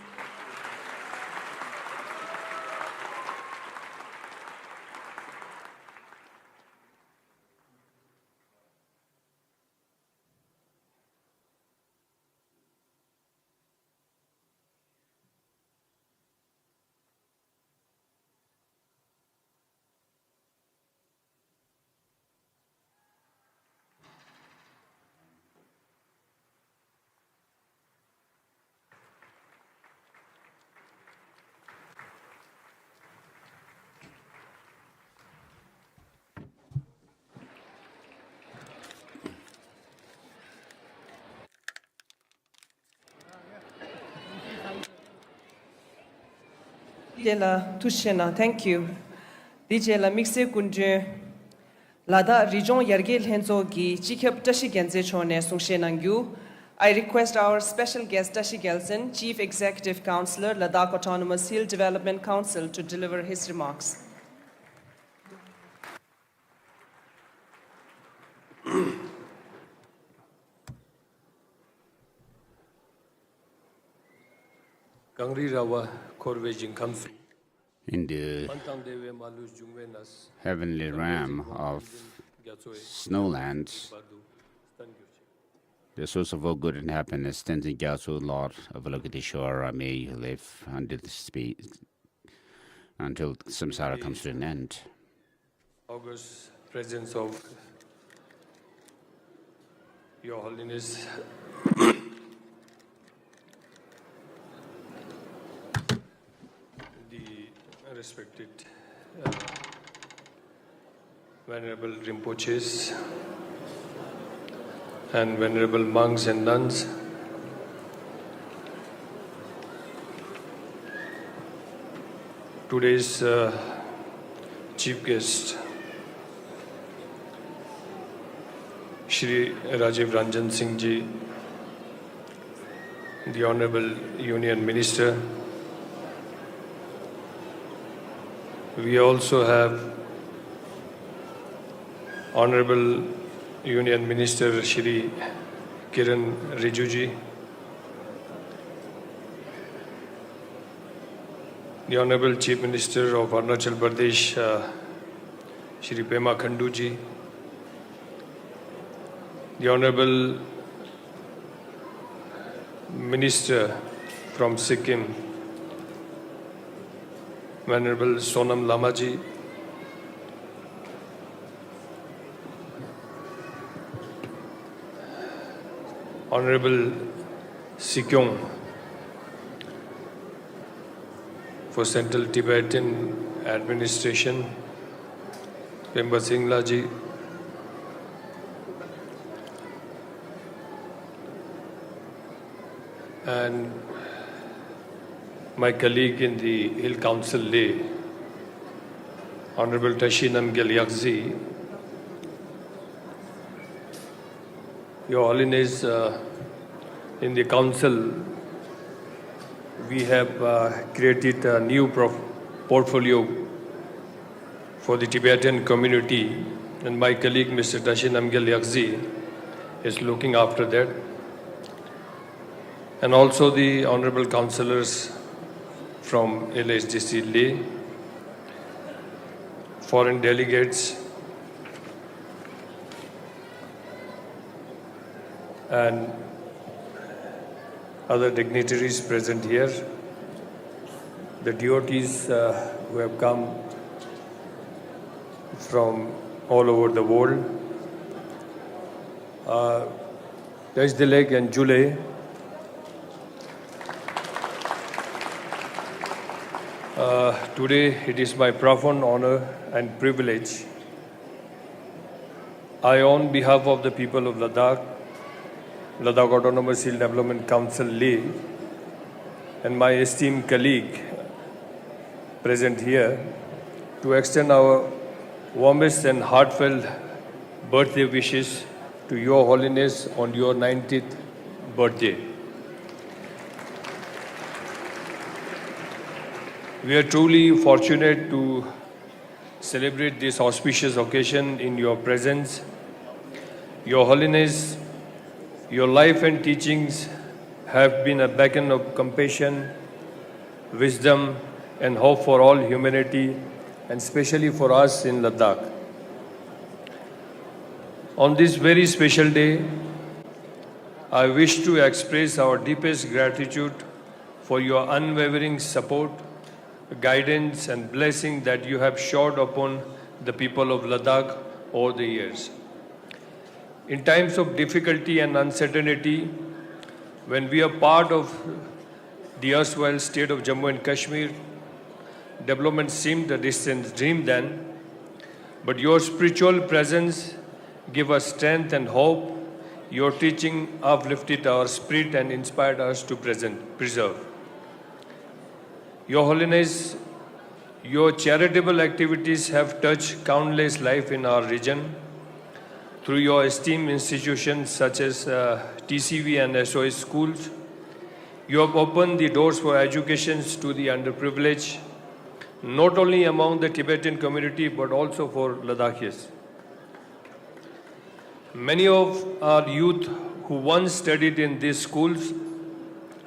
Dijela Tushena, thank you. Dijela Mixe Kunje, Ladak Region Yergel Henzo Gi, Chikep Tashi Genze Chone Sungshenangyu. I request our special guest Tashi Gelsen, Chief Executive Councillor, Ladak Autonomous Hill Development Council, to deliver his remarks. In the heavenly realm of snowlands, the source of all good and happiness stands in Gyatso, Lord of Avalokiteshvara. May you live under the space until samsara comes to an end. August presence of Your Holiness, the respected Venerable Rinpoches and Venerable monks and nuns, today's chief guest, Shri Rajiv Ranjan Singh Ji, the Honorable Union Minister. We also have Honorable Union Minister Shri Kiran Rijuji, the Honorable Chief Minister of Arunachal Pradesh, Shri Pema Khanduji, the Honorable Minister from Sikkim, Venerable Sonam Lamaji, Honorable Sikkim for Central Tibetan Administration, Pemba Singla ji, and my colleague in the Hill Council Leh, Honorable Tashinam Gelyakzi, Your Holiness, in the Council, we have created a new portfolio for the Tibetan community, and my colleague, Mr. Tashinam Gelyakzi, is looking after that. And also the Honorable Councillors from LHDC Leh, foreign delegates, and other dignitaries present here, the devotees who have come from all over the world. Dajdilek and Jule, today it is my profound honor and privilege. I, on behalf of the people of Ladak, Ladak Autonomous Hill Development Council Leh, and my esteemed colleague present here, to extend our warmest and heartfelt birthday wishes to Your Holiness on your 90th birthday. We are truly fortunate to celebrate this auspicious occasion in your presence. Your Holiness, your life and teachings have been a beacon of compassion, wisdom, and hope for all humanity, and especially for us in Ladakh. On this very special day, I wish to express our deepest gratitude for your unwavering support, guidance, and blessing that you have showered upon the people of Ladakh over the years. In times of difficulty and uncertainty, when we are part of the erstwhile state of Jammu and Kashmir, development seemed a distant dream then, but your spiritual presence gave us strength and hope. Your teaching uplifted our spirit and inspired us to preserve. Your Holiness, your charitable activities have touched countless lives in our region. Through your esteemed institutions such as TCV and SOS schools, you have opened the doors for education to the underprivileged, not only among the Tibetan community but also for Ladakhis. Many of our youth who once studied in these schools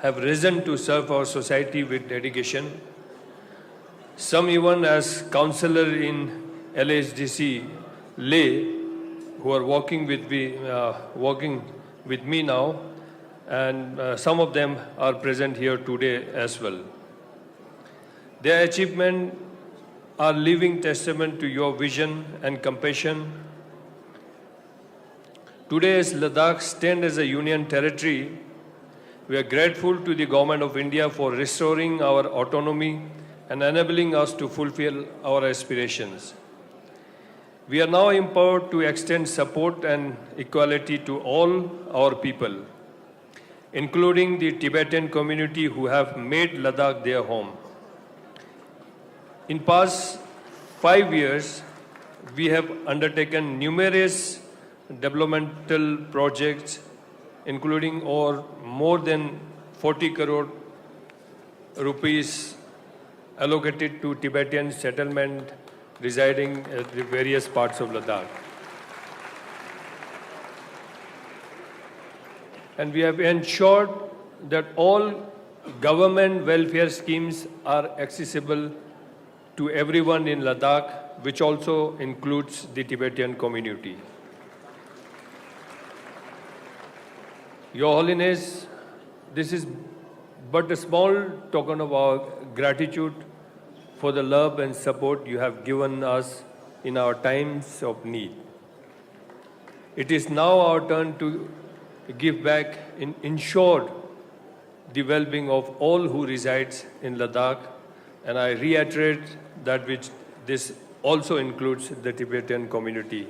have risen to serve our society with dedication. Some even as councillor in LHDC Leh, who are working with me now, and some of them are present here today as well. Their achievements are living testament to your vision and compassion. Today, as Ladakh stands as a union territory, we are grateful to the Government of India for restoring our autonomy and enabling us to fulfill our aspirations. We are now empowered to extend support and equality to all our people, including the Tibetan community who have made Ladakh their home. In past 5 years, we have undertaken numerous developmental projects, including more than 40 crore rupees allocated to Tibetan settlement residing at the various parts of Ladakh. And we have ensured that all government welfare schemes are accessible to everyone in Ladakh, which also includes the Tibetan community. Your Holiness, this is but a small token of our gratitude for the love and support you have given us in our times of need. It is now our turn to give back and ensure the well-being of all who resides in Ladakh, and I reiterate that which this also includes the Tibetan community.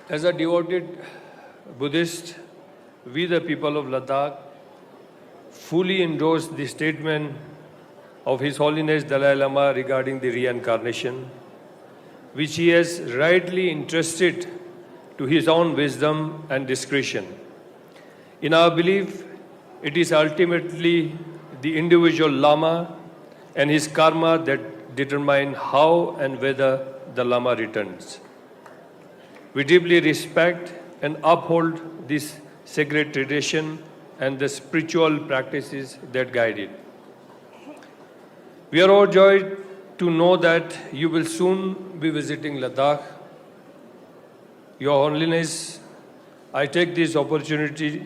As a devoted Buddhist, we the people of Ladakh fully endorse the statement of His Holiness Dalai Lama regarding the reincarnation, which he has rightly entrusted to his own wisdom and discretion. In our belief, it is ultimately the individual Lama and his karma that determine how and whether the Lama returns. We deeply respect and uphold this sacred tradition and the spiritual practices that guide it. We are overjoyed to know that you will soon be visiting Ladakh. Your Holiness, I take this opportunity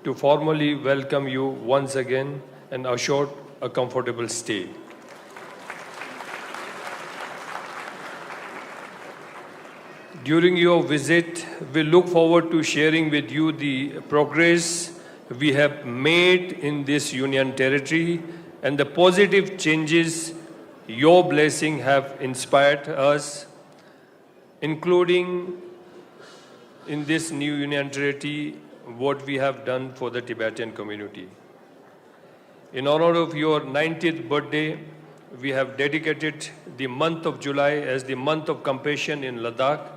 to formally welcome you once again and assure a comfortable stay. During your visit, we look forward to sharing with you the progress we have made in this Union territory and the positive changes your blessing have inspired us, including in this new Union territory, what we have done for the Tibetan community. In honor of your 90th birthday, we have dedicated the month of July as the month of compassion in Ladakh.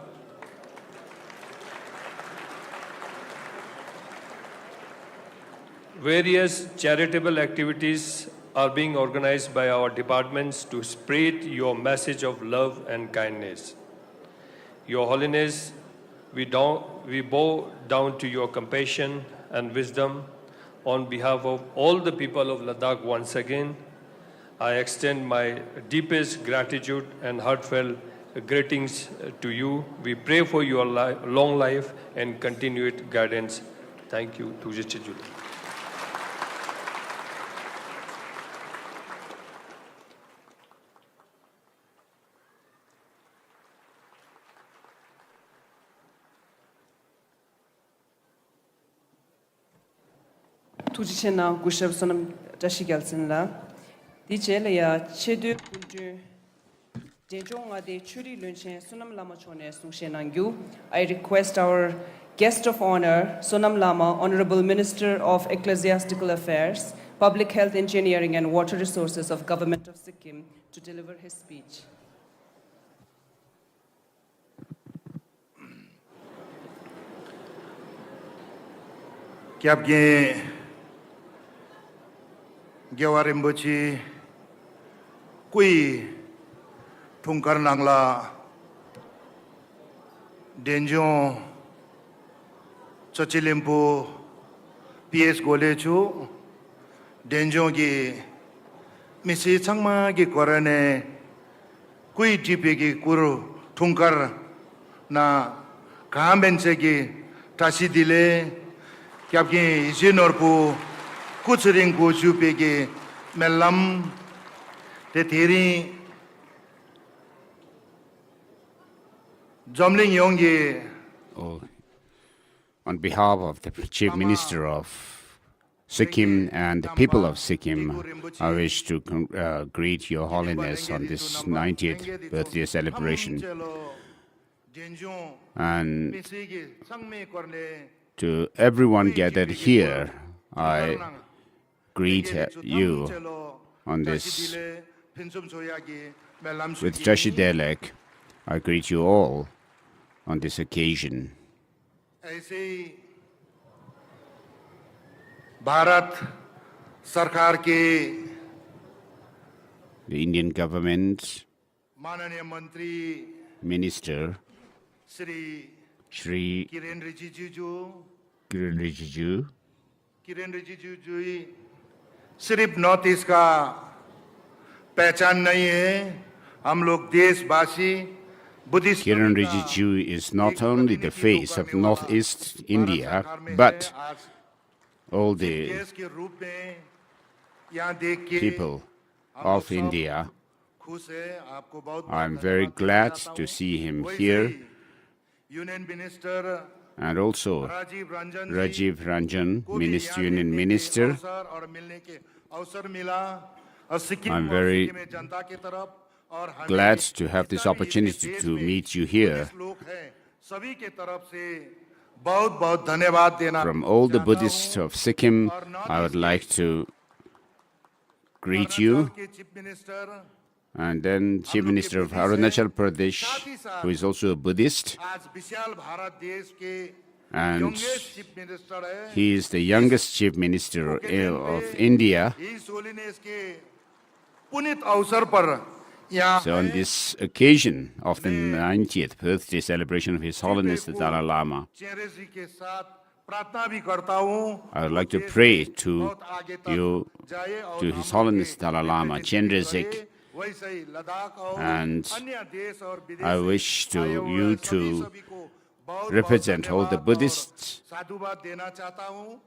Various charitable activities are being organized by our departments to spread your message of love and kindness. Your Holiness, we bow down to your compassion and wisdom. On behalf of all the people of Ladakh once again, I extend my deepest gratitude and heartfelt greetings to you. We pray for your long life and continued guidance. Thank you. Tujichena Gushab Sonam Dashigelson La. Dichela ya Chedu Kulju Dejonga de Churi Lunchen Sonam Lama Chone Sungshenangyu. I request our guest of honor, Sonam Lama, Honorable Minister of Ecclesiastical Affairs, Public Health Engineering and Water Resources of Government of Sikkim, to deliver his speech. Kyabge Gyawarimbuchi Kui Tungkar Nangla Denjon Chachilimpu PS Golechu Denjon gi Misi Changma gi Korane Kui Tipe gi Kuru Tungkar na Kambense gi Tasidile Kyabge Jinorpu Kutsering Gojupege Melam Tetiri Jomling Yonge. On behalf of the Chief Minister of Sikkim and the people of Sikkim, I wish to greet Your Holiness on this 90th birthday celebration. And to everyone gathered here, I greet you on this. With Tashi Delek, I greet you all on this occasion. ऐसे ही भारत सरकार के the Indian government माननीय मंत्री minister Shri Shri Kiren Rijiju जी Kiren Rijiju सिर्फ north east का पहचान नहीं है, हम लोग देशवासी Buddhist Kiren Rijiju is not only the face of northeast India, but all the देश के रूप में यहाँ देख के people of India. खुश है। आपको बहुत I'm very glad to see him here, union minister and also Rajiv Ranjan Rajiv Ranjan, को भी Minister, यहाँ Union देखने के Minister. अवसर और मिलने के अवसर मिला और सिक्किम I'm और very सिक्किम में जनता की तरफ और हमें glad to have this जितना भी opportunity देश to में meet you here. बुद्धिस्ट लोग हैं, सभी के तरफ से बहुत बहुत धन्यवाद देना From all the चाहता Buddhists हूँ। of Sikkim, और north I would east like to greet Arunachal you, के chief minister and then Chief Minister of Arunachal Pradesh, who is also a Buddhist, आज विशाल भारत देश के and youngest chief minister है। he is the youngest Chief Minister of India. इस holiness के पुनीत अवसर पर यहाँ So on this occasion of the 90th birthday celebration of His Holiness the Dalai Lama, चेहरे जी के साथ प्रार्थना भी करता हूँ। I would like to pray to बहुत आगे तक you, जाए और to His हम Holiness लोग के Dalai Lama, representative Chenrezig, रहे, वैसे ही लद्दाख और and अन्य देश और विदेश I से wish to आए हुए you सभी to सभी को बहुत represent all the धन्यवाद और Buddhists, साधुवाद देना चाहता हूँ।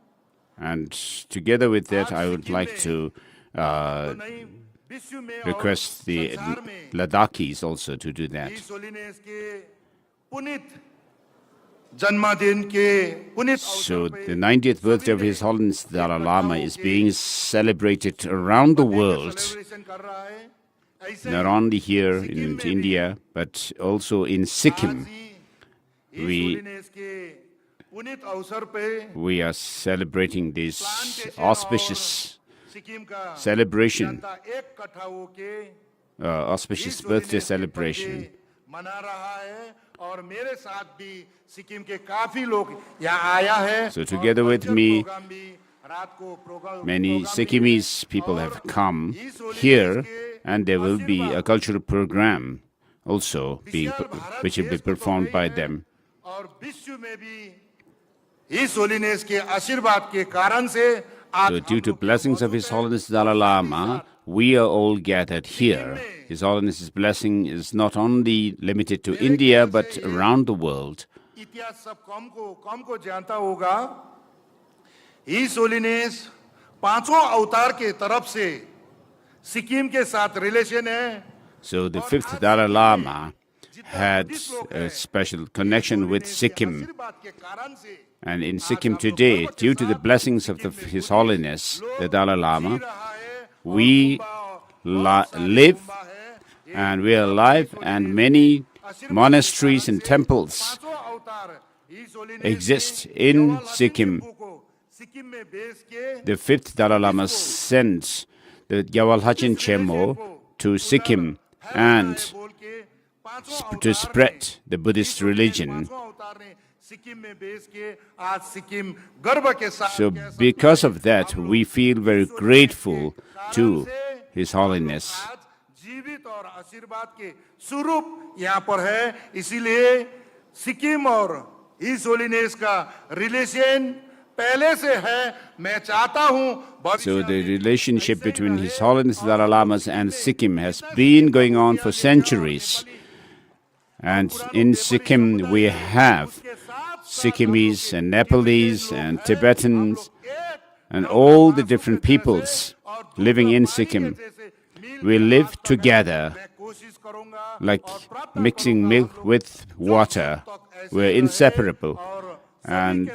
and together with that, I would like to तो नहीं, विश्व में और request the संसार में Ladakis also to do that. इस होलीनेस के पुनीत जन्मदिन के पुनीत So अवसर पे the 90th birthday of His Holiness the Dalai Lama is being celebrated around the world, celebration कर रहा है। ऐसे not only here in India, but also in Sikkim. आज ही इस We- होलीनेस के पुनीत अवसर पे We are celebrating this plantation auspicious और सिक्किम का celebration, जनता इकट्ठा होके auspicious इस birthday होलीनेस के celebration. बर्थडे मना रहा है और मेरे साथ भी सिक्किम के काफी लोग यहाँ आया है। So और together with cultural me, programme भी, रात को प्रोग्राम Many भी Sikkimese है। people और have come इस होलीनेस here, के and there will be a आशीर्वाद cultural program also Vishal Bharat which will be देश को तो performed है by ही है, them. और विश्व में भी इस होलीनेस के आशीर्वाद के कारण से आज So हम due to लोग blessings of मौजूद His हैं। Holiness Dalai Lama, we are all gathered here. His Holiness's blessing is not only limited to India, but around the world. इतिहास सब कम को जानता होगा। इस होलीनेस पांचों अवतार के तरफ से सिक्किम के साथ रिलेशन है। So the fifth Dalai Lama had a special connection with Sikkim. आशीर्वाद के कारण से And in Sikkim today, due to the blessings of His Holiness, the Dalai Lama, we live and we are alive, and many monasteries and temples exist in Sikkim. The fifth Dalai Lama sent the Gyawalhachin Chemo to Sikkim and to spread the Buddhist religion. So because of that, we feel very grateful to His Holiness. जीवित और आशीर्वाद के स्वरूप यहाँ पर है, इसीलिए सिक्किम और इस होलीनेस का रिलेशन पहले से है। मैं चाहता हूँ So the relationship between His Holiness Dalai Lamas and Sikkim has been going on for centuries. And in Sikkim we have Sikkimese and Nepalese and Tibetans and all the different peoples living in Sikkim. We live together like mixing milk with water. We're inseparable. And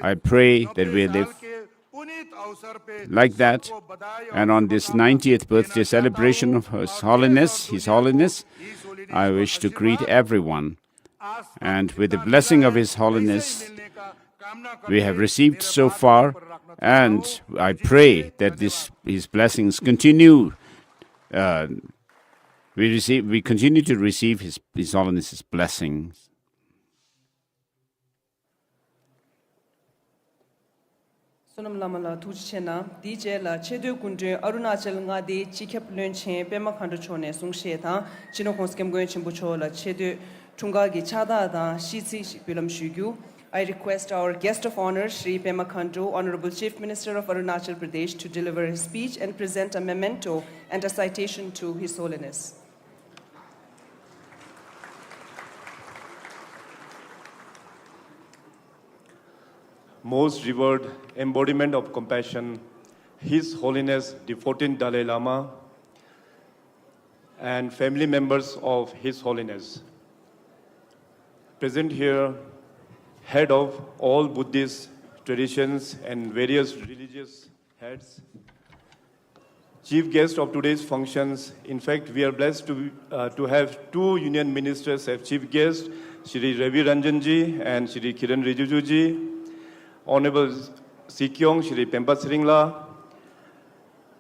I pray that we live like that. And on this 90th birthday celebration of His Holiness, I wish to greet everyone. And with the blessing of His Holiness, we have received so far, and I pray that His blessings continue. We continue to receive His Holiness's blessings. Sonam lama la tuchena DJ la chedu kunde Arunachal nga de chikep lunche pema khandu chone sungshe tha chino konskem goyen chimbucho la chedu tunga gi chada da shitsi pilam shugyu. I request our guest of honor Shri Pema Khandu, Honorable Chief Minister of Arunachal Pradesh, to deliver his speech and present a memento and a citation to His Holiness. Most revered embodiment of compassion, His Holiness the 14th Dalai Lama, and family members of His Holiness. Present here, head of all Buddhist traditions and various religious heads, chief guest of today's functions. In fact, we are blessed to have two union ministers as chief guests, Shri Ravi Ranjanji and Shri Kiran Rijijuji, Honorable Sikkim, Shri Pempa Sringla,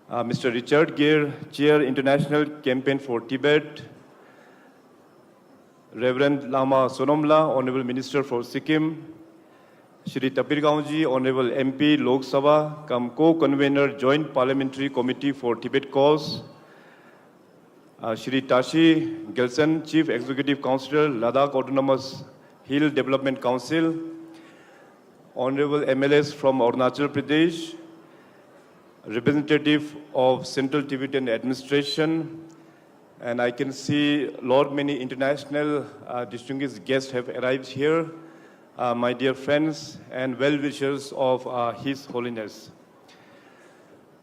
Mr. Richard Gere, Chair International Campaign for Tibet, Reverend Lama Sonomla, Honorable Minister for Sikkim, Shri Tapirgaonji, Honorable MP Lok Sabha, co-convener Joint Parliamentary Committee for Tibet Cause, Shri Tashi Gelson, Chief Executive Councillor, Ladak Autonomous Hill Development Council, Honorable MLAs from Arunachal Pradesh, representative of Central Tibetan Administration, and I can see many international distinguished guests have arrived here, my dear friends and well-wishers of His Holiness.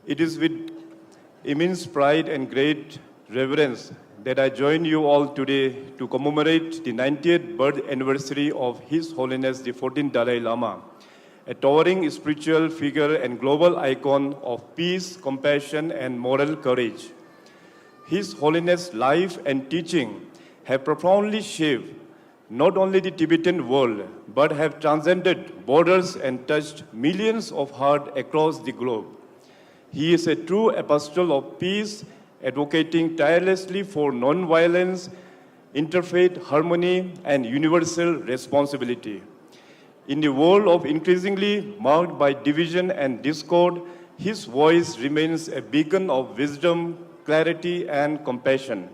It is with immense pride and great reverence that I join you all today to commemorate the 90th birth anniversary of His Holiness the 14th Dalai Lama, a towering spiritual figure and global icon of peace, compassion, and moral courage. His Holiness' life and teaching have profoundly shaped not only the Tibetan world, but have transcended borders and touched millions of hearts across the globe. He is a true apostle of peace, advocating tirelessly for non-violence, interfaith harmony, and universal responsibility. In the world of increasingly marked by division and discord, his voice remains a beacon of wisdom, clarity, and compassion.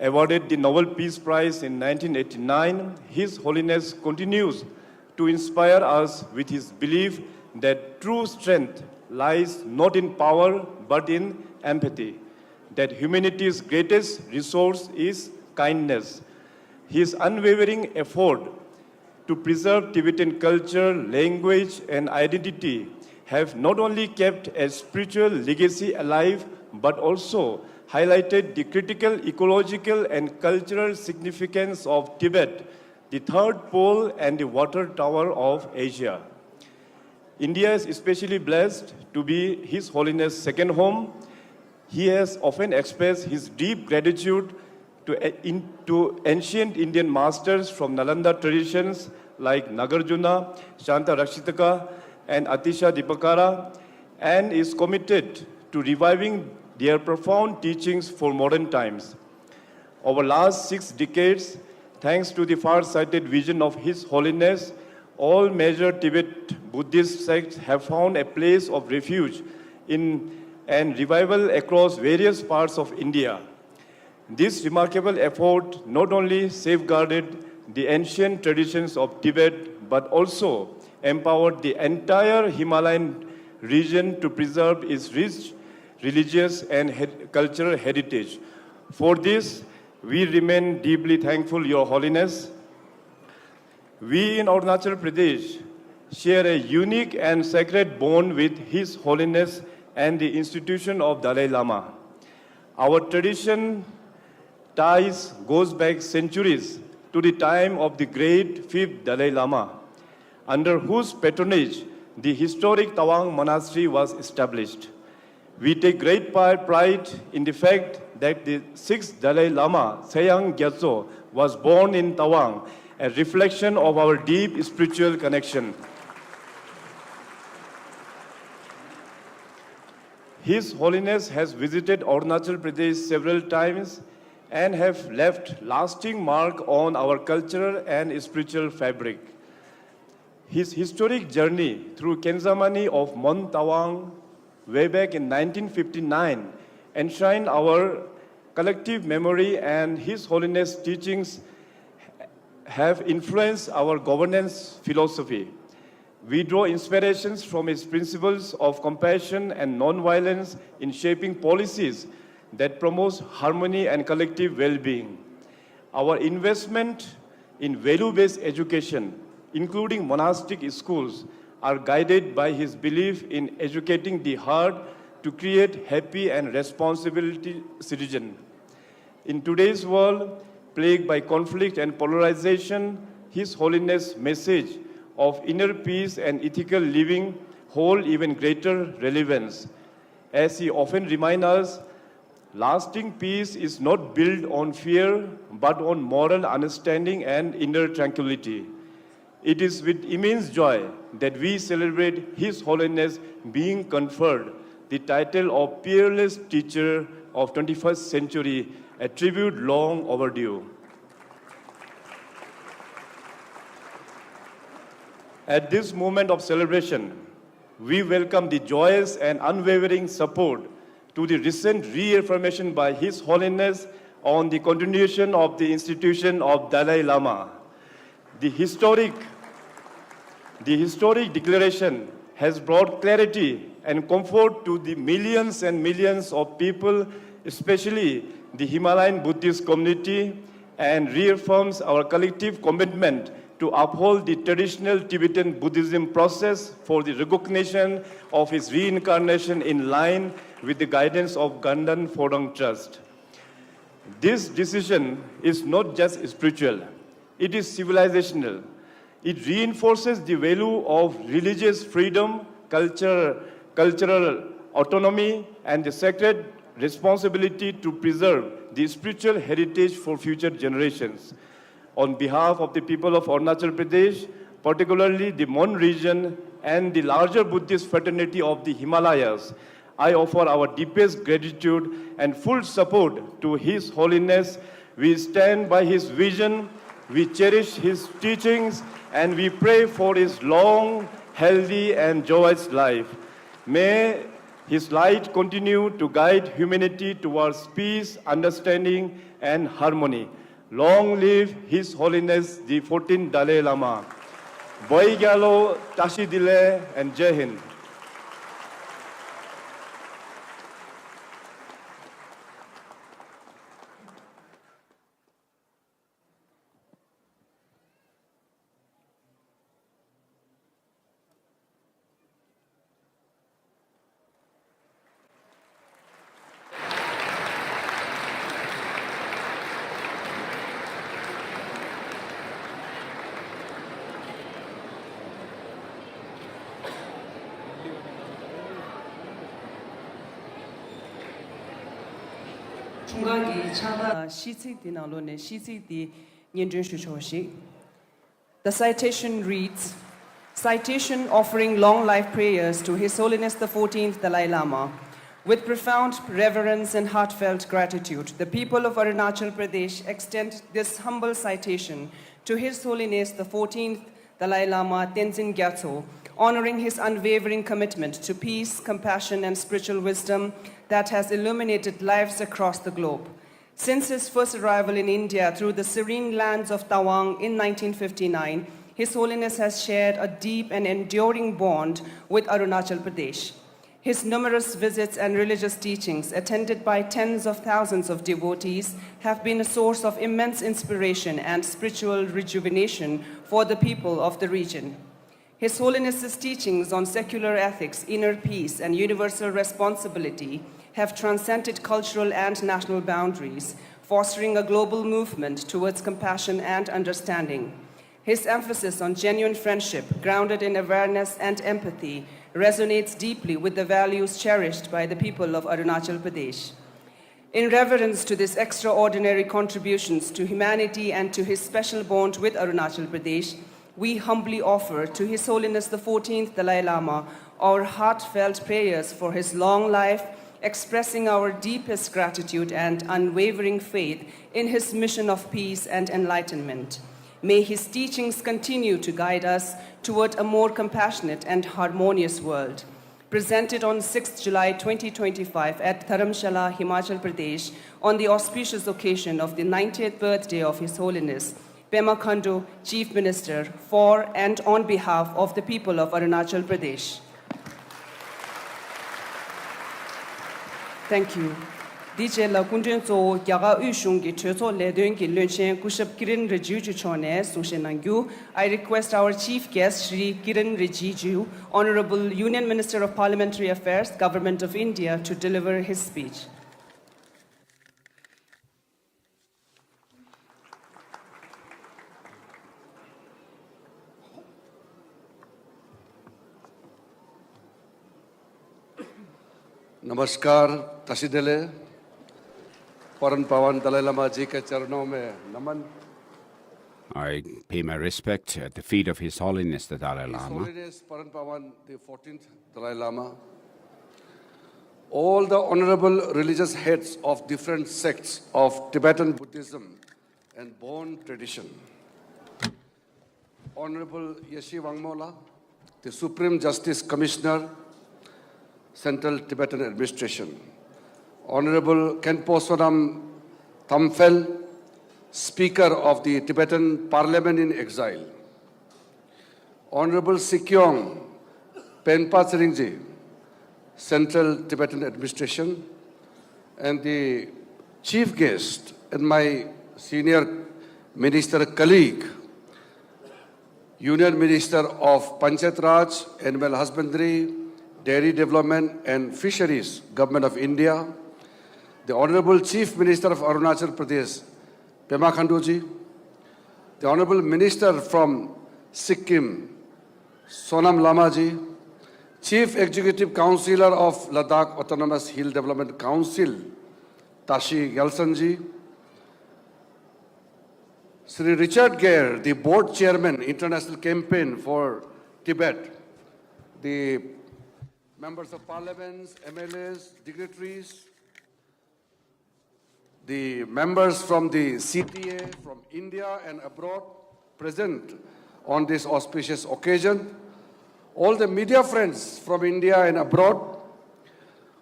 Awarded the Nobel Peace Prize in 1989, His Holiness continues to inspire us with his belief that true strength lies not in power but in empathy, that humanity's greatest resource is kindness. His unwavering effort to preserve Tibetan culture, language, and identity have not only kept a spiritual legacy alive, but also highlighted the critical ecological and cultural significance of Tibet, the third pole and the water tower of Asia. India is especially blessed to be His Holiness' second home. He has often expressed his deep gratitude to ancient Indian masters from Nalanda traditions like Nagarjuna, Shanta Rakshitaka, and Atisha Dipakara, and is committed to reviving their profound teachings for modern times. Over the last 6 decades, thanks to the far-sighted vision of His Holiness, all major Tibet Buddhist sects have found a place of refuge and revival across various parts of India. This remarkable effort not only safeguarded the ancient traditions of Tibet, but also empowered the entire Himalayan region to preserve its rich religious and cultural heritage. For this, we remain deeply thankful, Your Holiness. We in Arunachal Pradesh share a unique and sacred bond with His Holiness and the institution of Dalai Lama. Our tradition ties goes back centuries to the time of the great 5th Dalai Lama, under whose patronage the historic Tawang Monastery was established. We take great pride in the fact that the 6th Dalai Lama, Sayang Gyatso, was born in Tawang, a reflection of our deep spiritual connection. His Holiness has visited Arunachal Pradesh several times and have left lasting mark on our cultural and spiritual fabric. His historic journey through Kenzamani of Mount Tawang way back in 1959 enshrined our collective memory, and His Holiness' teachings have influenced our governance philosophy. We draw inspirations from his principles of compassion and non-violence in shaping policies that promote harmony and collective well-being. Our investment in value-based education, including monastic schools, are guided by his belief in educating the heart to create happy and responsible citizens. In today's world, plagued by conflict and polarization, His Holiness' message of inner peace and ethical living hold even greater relevance. As he often reminds us, lasting peace is not built on fear, but on moral understanding and inner tranquility. It is with immense joy that we celebrate His Holiness being conferred the title of Peerless Teacher of 21st Century, a tribute long overdue. At this moment of celebration, we welcome the joyous and unwavering support to the recent reaffirmation by His Holiness on the continuation of the institution of Dalai Lama. The historic declaration has brought clarity and comfort to the millions and millions of people, especially the Himalayan Buddhist community, and reaffirms our collective commitment to uphold the traditional Tibetan Buddhism process for the recognition of his reincarnation in line with the guidance of Ganden Phorang Trust. This decision is not just spiritual, it is civilizational. It reinforces the value of religious freedom, cultural autonomy, and the sacred responsibility to preserve the spiritual heritage for future generations. On behalf of the people of Arunachal Pradesh, particularly the Mon region and the larger Buddhist fraternity of the Himalayas, I offer our deepest gratitude and full support to His Holiness. We stand by his vision, we cherish his teachings, and we pray for his long, healthy, and joyous life. May his light continue to guide humanity towards peace, understanding, and harmony. Long live His Holiness the 14th Dalai Lama. Boy Galo, Tashi Dile, and Jai Hind. The citation reads, Citation offering long life prayers to His Holiness the 14th Dalai Lama. With profound reverence and heartfelt gratitude, the people of Arunachal Pradesh extend this humble citation to His Holiness the 14th Dalai Lama Tenzin Gyatso, honoring his unwavering commitment to peace, compassion, and spiritual wisdom that has illuminated lives across the globe. Since his first arrival in India through the serene lands of Tawang in 1959, His Holiness has shared a deep and enduring bond with Arunachal Pradesh. His numerous visits and religious teachings, attended by tens of thousands of devotees, have been a source of immense inspiration and spiritual rejuvenation for the people of the region. His Holiness's teachings on secular ethics, inner peace, and universal responsibility have transcended cultural and national boundaries, fostering a global movement towards compassion and understanding. His emphasis on genuine friendship, grounded in awareness and empathy, resonates deeply with the values cherished by the people of Arunachal Pradesh. In reverence to these extraordinary contributions to humanity and to his special bond with Arunachal Pradesh, we humbly offer to His Holiness the 14th Dalai Lama our heartfelt prayers for his long life, expressing our deepest gratitude and unwavering faith in his mission of peace and enlightenment. May his teachings continue to guide us toward a more compassionate and harmonious world. Presented on 6th July 2025 at Dharamsala, Himachal Pradesh, on the auspicious occasion of the 90th birthday of His Holiness, Pema Khandu, Chief Minister, for and on behalf of the people of Arunachal Pradesh. Thank you. DJ la kundin zo yaga ushung gi chezo ledun gi lunchen kushap kirin rejiju chone sushenangyu. I request our chief guest Shri Kiran Rijiju, Honorable Union Minister of Parliamentary Affairs, Government of India, to deliver his speech. नमस्कार तशीदले परम पावन दलाई लामा जी के चरणों में नमन. I pay my respect at the feet of His Holiness the Dalai His Lama. Holiness Param Pavan the 14th Dalai Lama, all the honorable religious heads of different sects of Tibetan Buddhism and Bon tradition, Honorable Yeshi Wangmola, the Supreme Justice Commissioner, Central Tibetan Administration, Honorable Khenpo Sonam Thamphel, Speaker of the Tibetan Parliament in exile, Honorable Sikyong Penpa Tseringji, Central Tibetan Administration, and the chief guest and my senior minister colleague, Union Minister of Panchayat Raj, Animal Husbandry, Dairy Development and Fisheries, Government of India, the Honorable Chief Minister of Arunachal Pradesh, Pema Khandu ji, the Honorable Minister from Sikkim, Sonam Lama ji, Chief Executive Councillor of Ladak Autonomous Hill Development Council, Tashi Gyaltsen ji, Sri Richard Gere, the Board Chairman, International Campaign for Tibet, the members of parliaments, MLAs, dignitaries, the members from the CTA, from India and abroad, present on this auspicious occasion, all the media friends from India and abroad,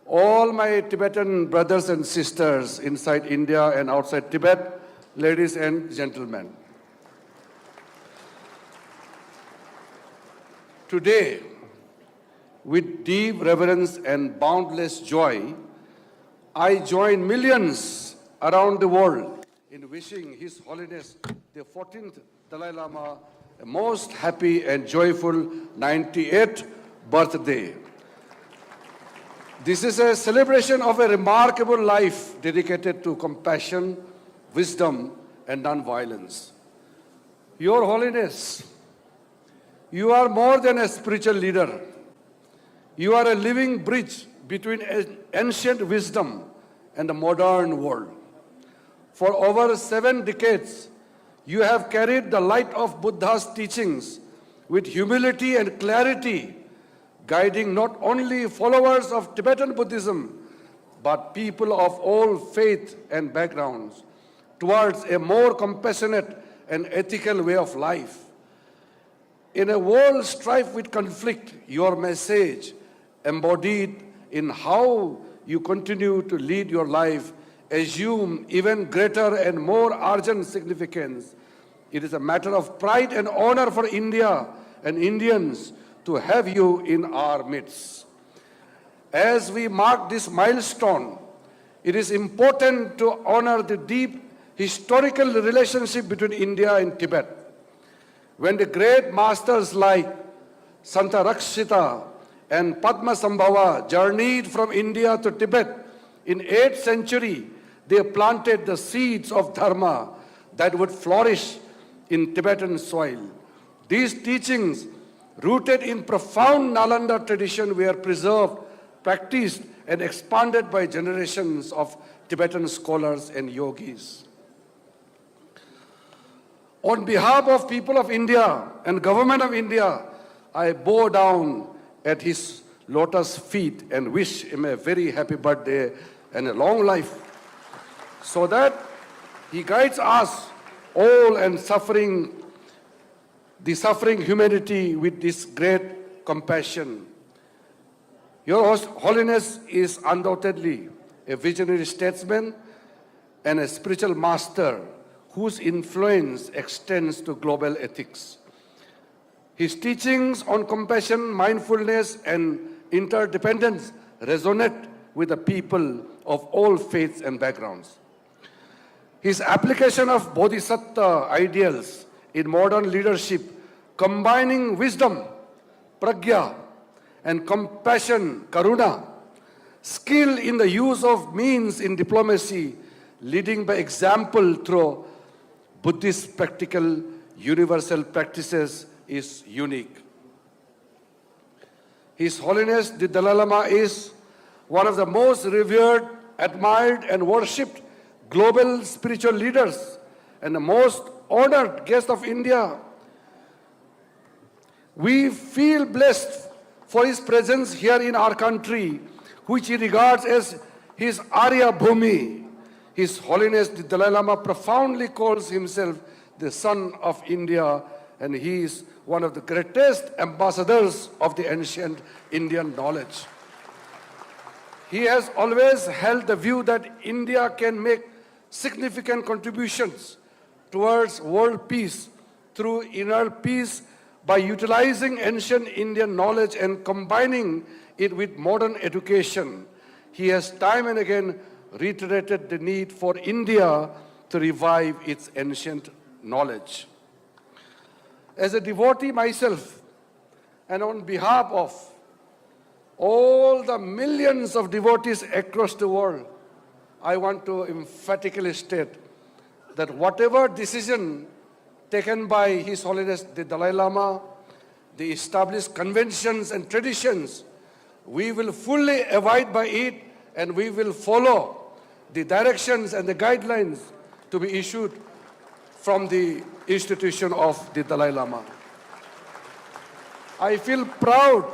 all my Tibetan brothers and sisters inside India and outside Tibet, ladies and gentlemen. Today, with deep reverence and boundless joy, I join millions around the world in wishing His Holiness the 14th Dalai Lama a most happy and joyful 98th birthday. This is a celebration of a remarkable life dedicated to compassion, wisdom, and non-violence. Your Holiness, you are more than a spiritual leader. You are a living bridge between ancient wisdom and the modern world. For over 7 decades, you have carried the light of Buddha's teachings with humility and clarity, guiding not only followers of Tibetan Buddhism, but people of all faith and backgrounds towards a more compassionate and ethical way of life. In a world strife with conflict, your message, embodied in how you continue to lead your life, assume even greater and more urgent significance. It is a matter of pride and honor for India and Indians to have you in our midst. As we mark this milestone, it is important to honor the deep historical relationship between India and Tibet. When the great masters like Santa Rakshita and Padma Sambhava journeyed from India to Tibet in 8th century, they planted the seeds of Dharma that would flourish in Tibetan soil. These teachings, rooted in profound Nalanda tradition, were preserved, practiced, and expanded by generations of Tibetan scholars and yogis. On behalf of people of India and government of India, I bow down at his lotus feet and wish him a very happy birthday and a long life, so that he guides us all and suffering the suffering humanity with this great compassion. Your Holiness is undoubtedly a visionary statesman and a spiritual master whose influence extends to global ethics. His teachings on compassion, mindfulness, and interdependence resonate with the people of all faiths and backgrounds. His application of bodhisattva ideals in modern leadership, combining wisdom, pragya, and compassion, karuna, skill in the use of means in diplomacy, leading by example through Buddhist practical universal practices is unique. His Holiness the Dalai Lama is one of the most revered, admired, and worshipped global spiritual leaders and the most honored guest of India. We feel blessed for his presence here in our country, which he regards as his Arya Bhumi. His Holiness the Dalai Lama profoundly calls himself the son of India, and he is one of the greatest ambassadors of the ancient Indian knowledge. He has always held the view that India can make significant contributions towards world peace through inner peace by utilizing ancient Indian knowledge and combining it with modern education. He has time and again reiterated the need for India to revive its ancient knowledge. As a devotee myself, and on behalf of all the millions of devotees across the world, I want to emphatically state that whatever decision taken by His Holiness the Dalai Lama, the established conventions and traditions, we will fully abide by it, and we will follow the directions and the guidelines to be issued from the institution of the Dalai Lama. I feel proud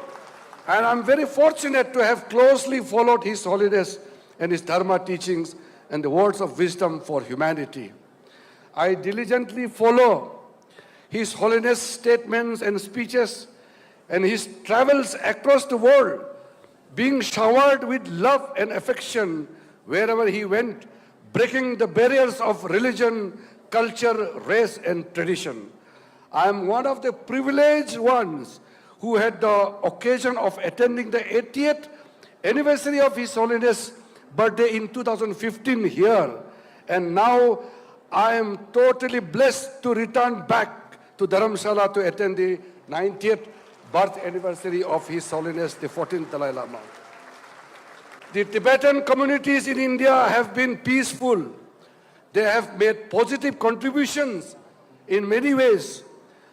and I'm very fortunate to have closely followed His Holiness and his Dharma teachings and the words of wisdom for humanity. I diligently follow His Holiness statements and speeches and his travels across the world, being showered with love and affection wherever he went, breaking the barriers of religion, culture, race, and tradition. I am one of the privileged ones who had the occasion of attending the 80th anniversary of His Holiness' birthday in 2015 here. And now I am totally blessed to return back to Dharamsala to attend the 90th birth anniversary of His Holiness the 14th Dalai Lama. The Tibetan communities in India have been peaceful. They have made positive contributions in many ways.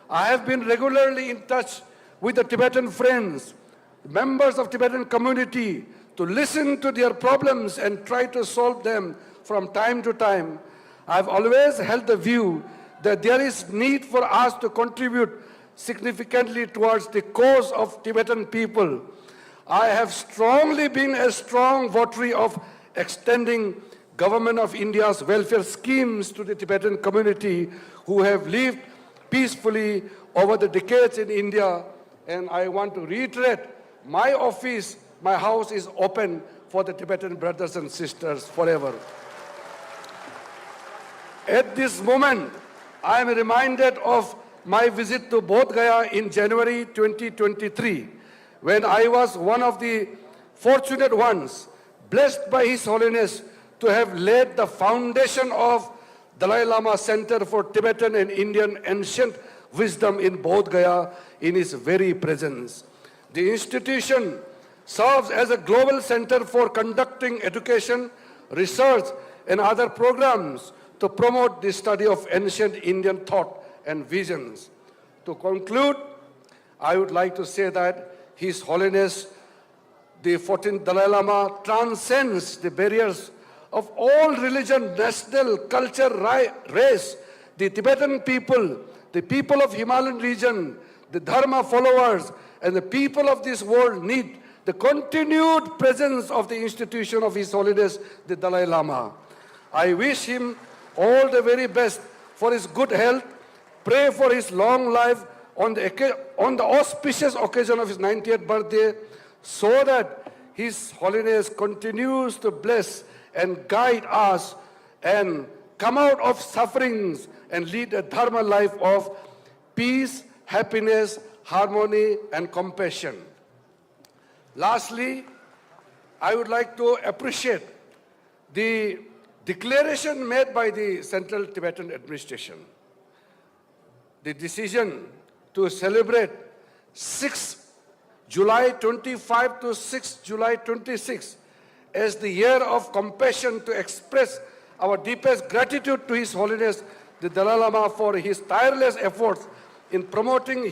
I have been regularly in touch with the Tibetan friends, members of Tibetan community, to listen to their problems and try to solve them from time to time. I've always held the view that there is need for us to contribute significantly towards the cause of Tibetan people. I have strongly been a strong votary of extending Government of India's welfare schemes to the Tibetan community who have lived peacefully over the decades in India. And I want to reiterate, my office, my house is open for the Tibetan brothers and sisters forever. At this moment, I am reminded of my visit to Bodh Gaya in January 2023, when I was one of the fortunate ones, blessed by His Holiness to have laid the foundation of Dalai Lama Center for Tibetan and Indian Ancient Wisdom in Bodh Gaya in his very presence. The institution serves as a global center for conducting education, research, and other programs to promote the study of ancient Indian thought and visions. To conclude, I would like to say that His Holiness the 14th Dalai Lama transcends the barriers of all religion, national, culture, race. The Tibetan people, the people of Himalayan region, the Dharma followers, and the people of this world need the continued presence of the institution of His Holiness the Dalai Lama. I wish him all the very best for his good health, pray for his long life, on the auspicious occasion of his 90th birthday, so that His Holiness continues to bless and guide us and come out of sufferings and lead a dharma life of peace, happiness, harmony, and compassion. Lastly, I would like to appreciate the declaration made by the Central Tibetan Administration. The decision to celebrate 6 July 25 to 6 July 26 as the year of compassion, to express our deepest gratitude to His Holiness the Dalai Lama for his tireless efforts in promoting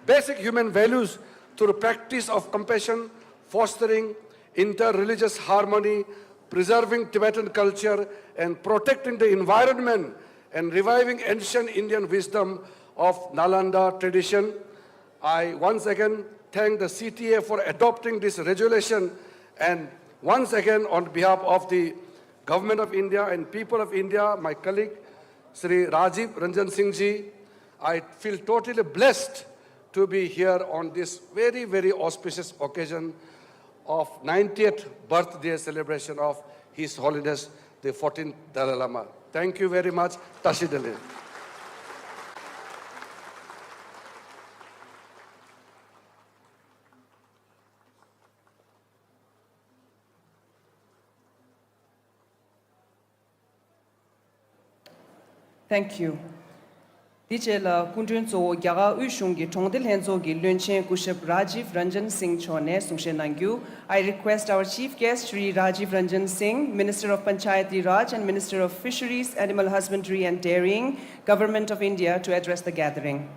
basic human values through practice of compassion, fostering inter-religious harmony, preserving Tibetan culture, and protecting the environment, and reviving ancient Indian wisdom of Nalanda tradition. I once again thank the CTA for adopting this resolution, and once again on behalf of the Government of India and people of India, my colleague Sri Rajiv Ranjan Singh ji, I feel totally blessed to be here on this very, very auspicious occasion of 90th birthday celebration of His Holiness the 14th Dalai Lama. Thank you very much. Tashi Delhi. Thank you. Dichela Kundunzo Yaga Ushungi Tongdil Henzogi Lunchen Kushab Rajiv Ranjan Singh Chone Sungshen Nangyu. I request our Chief Guest Sri Rajiv Ranjan Singh, Minister of Panchayati Raj and Minister of Fisheries, Animal Husbandry and Dairying, Government of India, to address the gathering.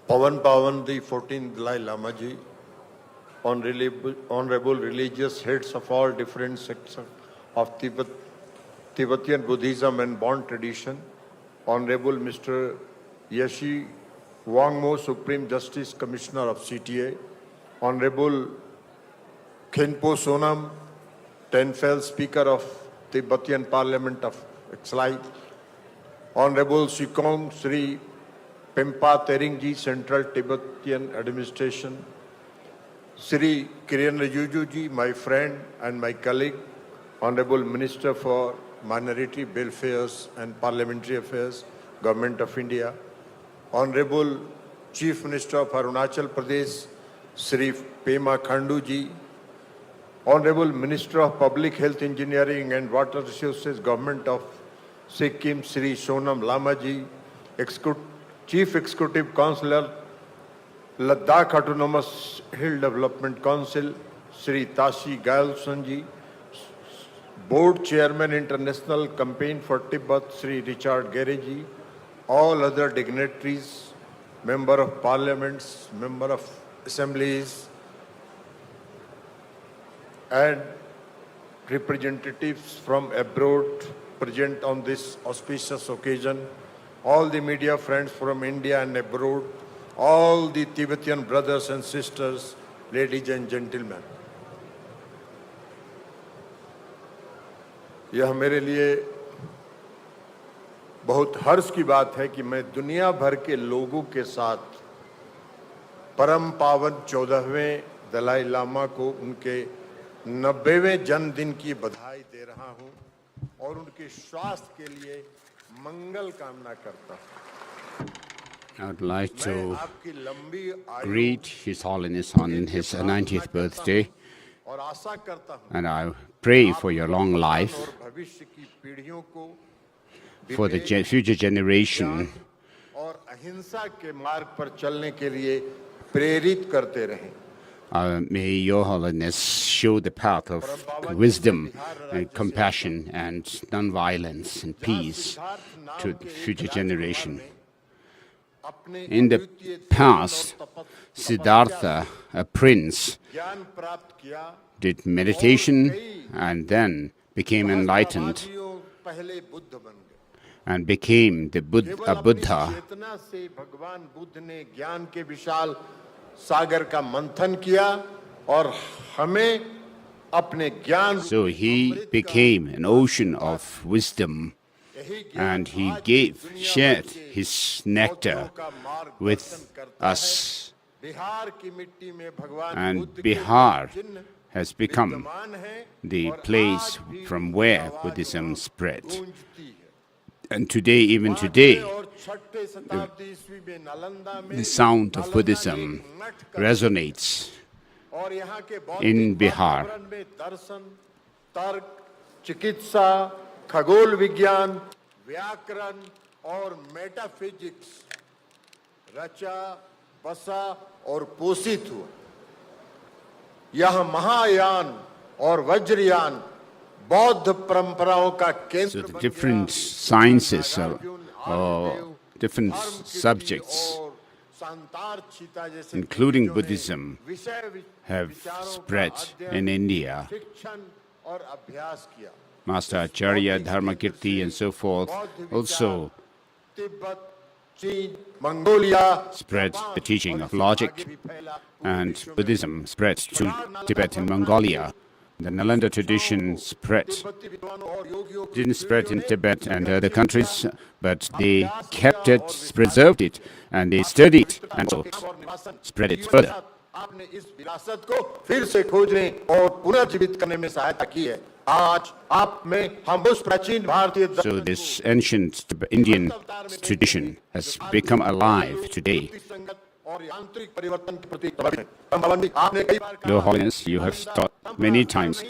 Pavan Pavan, the 14th Dalai Lama Ji, honorable religious heads of all different sects of Tibetan Buddhism and Bon tradition, Honorable Mr. Yeshi Wangmo, Supreme Justice Commissioner of CTA, Honorable Khenpo Sonam, Tenfel Speaker of Tibetan Parliament of Exile, Honorable Sikkim Sri Pempa Teringji, Central Tibetan Administration, Sri Kiran Rijuju ji, my friend and my colleague, Honorable Minister for Minority Welfares and Parliamentary Affairs, Government of India, Honorable Chief Minister of Arunachal Pradesh, Sri Pema Khandu ji, Honorable Minister of Public Health Engineering and Water Resources, Government of Sikkim, Sri Sonam Lama ji, Chief Executive Councillor, Ladak Autonomous Hill Development Council, Sri Tashi Gailson ji, Board Chairman International Campaign for Tibet, Sri Richard Gere ji, all other dignitaries, Member of Parliaments, Member of Assemblies, and representatives from abroad present on this auspicious occasion, all the media friends from India and abroad, all the Tibetan brothers and sisters, ladies and gentlemen. यह मेरे लिए बहुत हर्ष की बात है कि मैं दुनिया भर के लोगों के साथ परम पावन 14वें दलाई लामा को उनके 90वें जन्मदिन की बधाई दे रहा हूं और उनके स्वास्थ्य के लिए मंगल कामना करता हूं। I would like to greet His Holiness on his 90th birthday, and I pray for your long life, for the future generation, may Your Holiness show the path of wisdom and compassion and non-violence and peace to the future generation. In the past, Siddhartha, a prince, did meditation and then became enlightened and became a Buddha. सागर का मंथन किया और हमें अपने ज्ञान So he became an ocean of wisdom, and he shared his nectar with us. Bihar की मिट्टी में भगवान And बुद्ध के Bihar चिन्ह has become विद्यमान हैं the और place आज भी from where आवाज Buddhism spread. गूंजती है। And today, और छठे शताब्दी ईस्वी में नालंदा में the sound of Nalanda Buddhism एक मठ का resonates और यहाँ के in बौद्धिक Bihar. वातावरण में दर्शन, तर्क, चिकित्सा, खगोल विज्ञान, व्याकरण और मेटाफिजिक्स रचा, बसा और पोषित हुआ। यह महायान और वज्रयान बौद्ध परंपराओं का So केंद्र the बन different गया। sciences Nagarjuna, or Aryadev, different धर्म कीर्ति subjects, और सांतार चीता जैसे including जो है, Buddhism, विषय have विचारों का spread अध्ययन, in India. शिक्षण और अभ्यास किया। Master Acharya, Dharmakirti, and so forth also Tibet, चीन, Mongolia spread Japan the teaching और of इससे logic, आगे भी फैला पूरे and विश्व में। Buddhism spread to Tibet and Mongolia. The Nalanda tradition spread, तिब्बती विद्वानों और योगियों की didn't spread in पीढ़ियों ने Tibet and other countries, but they kept it, preserved it, and they studied and so और निवासन spread it जीवन further. साथ आपने इस विरासत को फिर से खोजने और पुनर्जीवित करने में सहायता की है। आज आप में हम उस प्राचीन भारतीय So Darshan this ancient Indian tradition has become alive today. संगत और यांत्रिक परिवर्तन के प्रति भगवान भी आपने कई बार Your Holiness, you have taught many times,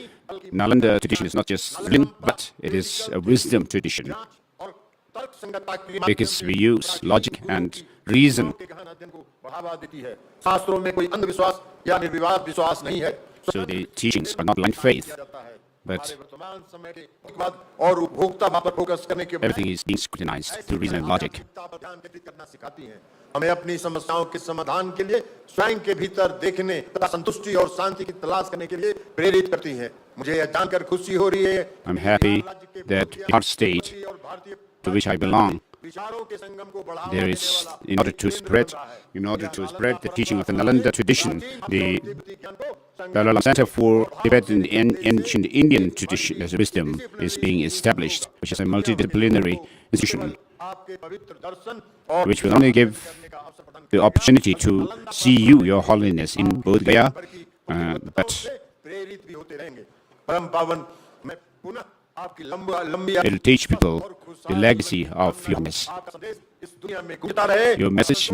Nalanda tradition is not just religion, but it is a wisdom tradition, और तर्क संगतता के माध्यम because से we use logic and reason. के गहन अध्ययन को बढ़ावा देती है। शास्त्रों में कोई अंधविश्वास या निर्विवाद विश्वास नहीं है। So the teachings are not blind faith, but हमारे वर्तमान समय के भौतिकवाद और उपभोक्तावाद पर फोकस करने के everything is being scrutinized through reason and logic. पर ध्यान केंद्रित करना सिखाती हैं। हमें अपनी समस्याओं के समाधान के लिए स्वयं के भीतर देखने तथा संतुष्टि और शांति की तलाश करने के लिए प्रेरित करती हैं। मुझे यह जानकर खुशी हो रही है I'm happy that Bihar state, और भारतीय to which I belong, विचारों के संगम को बढ़ावा there देने is, वाला in order to spread the teaching of the Nalanda tradition, the Dalai Lama Center for Tibetan and Ancient Indian Tradition as wisdom is being established, which is a multidisciplinary institution, आपके पवित्र दर्शन और which will only give the opportunity to see you, Your Holiness, in Bodh Gaya, but प्रेरित भी होते रहेंगे। परम पावन मैं पुनः आपकी लंबी it will teach people the legacy of your holiness. आपका संदेश इस दुनिया में गूंजता रहे।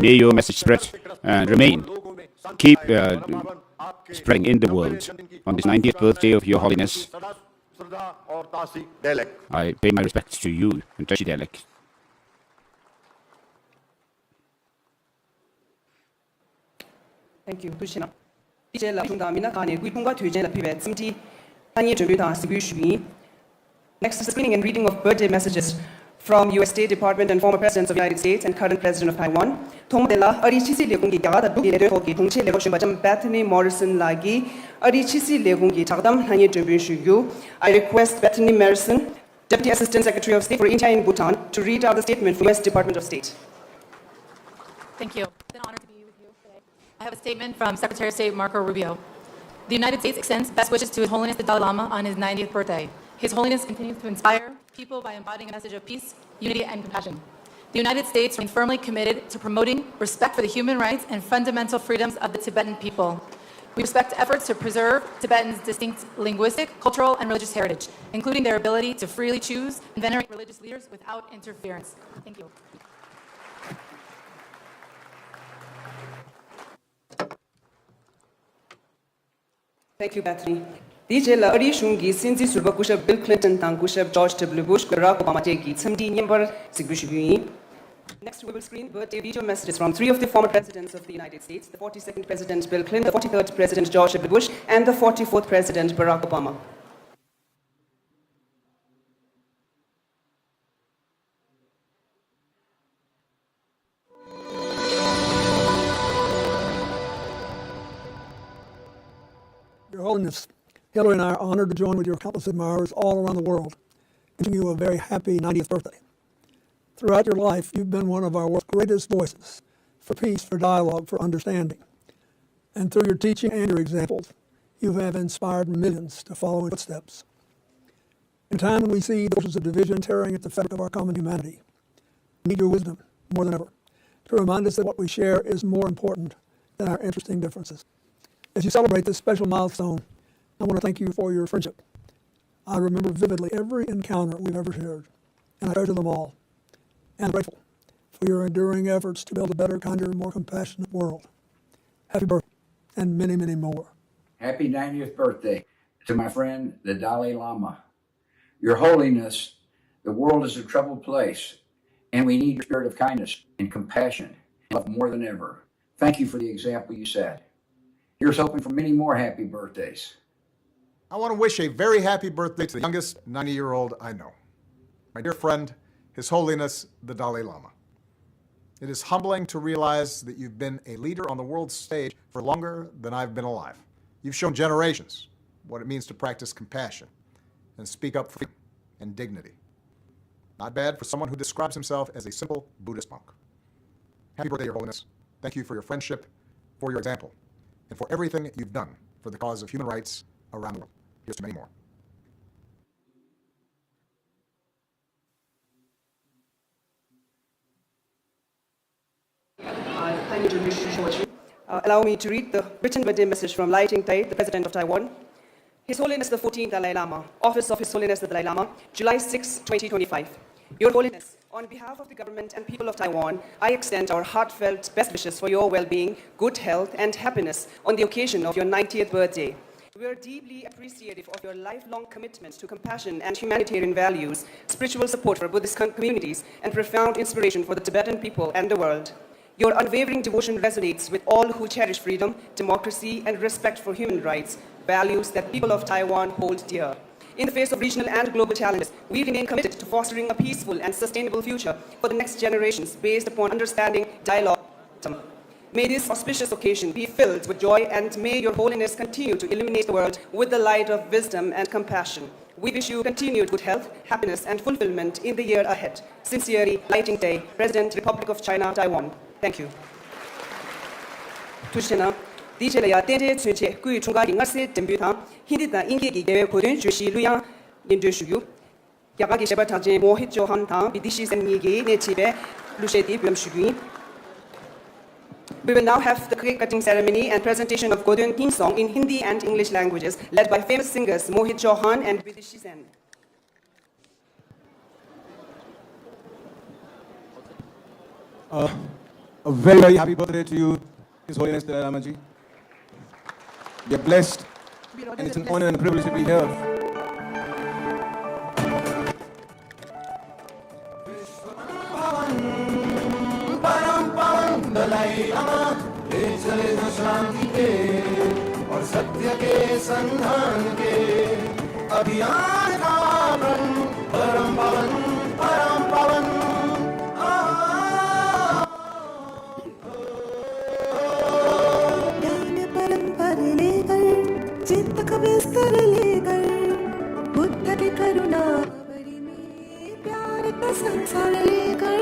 May your message spread and remain. Keep spreading in the world. On this 90th birthday of Your Holiness, सदा श्रद्धा और तासी डेलक। I pay my respects to you and Tashi Delek. Thank you, Tushina. DJ la tunga mina kane kui punga tuje la pivet simti tanye jubuta sibushui. Next is the screening and reading of birthday messages from U.S. State Department and former presidents of the United States and current president of Taiwan. Tongdela arichisi legungi gada dugi le hoki tungche le goshin bajam Bethany Morrison lagi arichisi legungi tagdam tanye jubushuyu. I request Bethany Morrison, Deputy Assistant Secretary of State for India and Bhutan, to read out the statement from U.S. Department of State. Thank you. It's an honor to be with you today. I have a statement from Secretary of State Marco Rubio. The United States extends best wishes to His Holiness the Dalai Lama on his 90th birthday. His Holiness continues to inspire people by embodying a message of peace, unity, and compassion. The United States remains firmly committed to promoting respect for the human rights and fundamental freedoms of the Tibetan people. We respect efforts to preserve Tibetans' distinct linguistic, cultural, and religious heritage, including their ability to freely choose and venerate religious leaders without interference. Thank you. Thank you, Bethany. DJ la ari shungi sinzi surba kushab Bill Clinton tang kushab George W. Bush Barack Obama tegi tsamdi nyembar sigbushugi. Next we will screen birthday video messages from 3 of the former presidents of the United States, the 42nd President Bill Clinton, the 43rd President George W. Bush, and the 44th President Barack Obama. Your Holiness, Hillary and I are honored to join with your countless admirers all around the world, wishing you a very happy 90th birthday. Throughout your life, you've been one of our world's greatest voices for peace, for dialogue, for understanding. And through your teaching and your examples, you have inspired millions to follow in footsteps. In a time when we see the forces of division tearing at the fabric of our common humanity, we need your wisdom more than ever to remind us that what we share is more important than our interesting differences. As you celebrate this special milestone, I want to thank you for your friendship. I remember vividly every encounter we've ever shared, and I treasure them all. And I'm grateful for your enduring efforts to build a better, kinder, more compassionate world. Happy birthday, and many, many more. Happy 90th birthday to my friend, the Dalai Lama. Your Holiness, the world is a troubled place, and we need your spirit of kindness and compassion and love more than ever. Thank you for the example you set. Here's hoping for many more happy birthdays. I want to wish a very happy birthday to the youngest 90-year-old I know, my dear friend, His Holiness, the Dalai Lama. It is humbling to realize that you've been a leader on the world stage for longer than I've been alive. You've shown generations what it means to practice compassion and speak up for freedom and dignity. Not bad for someone who describes himself as a simple Buddhist monk. Happy birthday, Your Holiness. Thank you for your friendship, for your example, and for everything you've done for the cause of human rights around the world. Here's to many more. Allow me to read the written birthday message from Lai Ching-te, the President of Taiwan. His Holiness the 14th Dalai Lama, Office of His Holiness the Dalai Lama, July 6, 2025. Your Holiness, on behalf of the government and people of Taiwan, I extend our heartfelt best wishes for your well-being, good health, and happiness on the occasion of your 90th birthday. We are deeply appreciative of your lifelong commitment to compassion and humanitarian values, spiritual support for Buddhist communities, and profound inspiration for the Tibetan people and the world. Your unwavering devotion resonates with all who cherish freedom, democracy, and respect for human rights, values that people of Taiwan hold dear. In the face of regional and global challenges, we remain committed to fostering a peaceful and sustainable future for the next generations based upon understanding, dialogue, and wisdom. May this auspicious occasion be filled with joy, and may Your Holiness continue to illuminate the world with the light of wisdom and compassion. We wish you continued good health, happiness, and fulfillment in the year ahead. Sincerely, Lai Ching-te, President, Republic of China, Taiwan. Thank you. Tushena, DJ ya tete tsuche kui chunga ringase tembuta, hindi da inge gi gewe kodun jushi luya yende shuyu. Yabagi sheba taje mo hitjo han ta bidishi sen nige ne chibe lushedi bum shuyu. We will now have the cake cutting ceremony and presentation of Godun theme song in Hindi and English languages, led by famous singers Mohit Chauhan and Bidishi Sen. A very, very happy birthday to you, His Holiness Dalai Lama Ji. You're blessed, and it's an honor and a privilege to be here. चित्त का बिस्तर लेकर बुद्ध की करुणा बरी में प्यार का संसार लेकर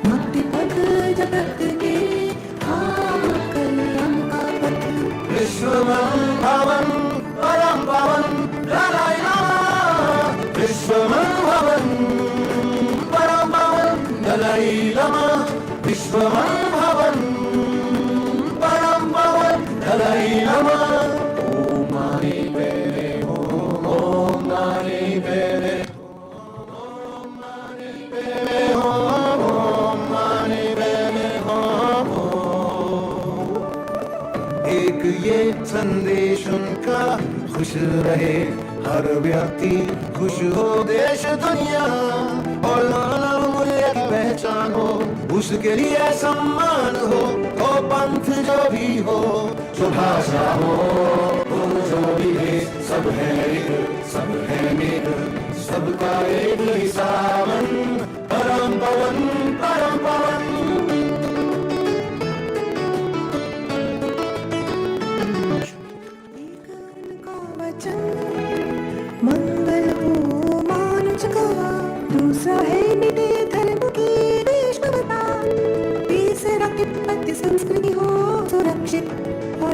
मुक्ति पथ जगत के कल्याण का पथ विश्वमं भवन परम पावन दलाई लामा विश्वमं भवन परम पावन दलाई लामा विश्वमं भवन परम पावन दलाई लामा एक ये संदेश उनका खुश रहे हर व्यक्ति खुश हो देश दुनिया और मानव मूल्य की पहचान हो उसके लिए सम्मान हो तो पंथ जो भी हो जो भाषा हो जो भी है सब है एक सबका एक ही सावन परम पवन परम पवन मंगल हो मानुष का दूसरा है मिटे धर्म की वैष्णवता तीसरा तिब्बत संस्कृति हो सुरक्षित और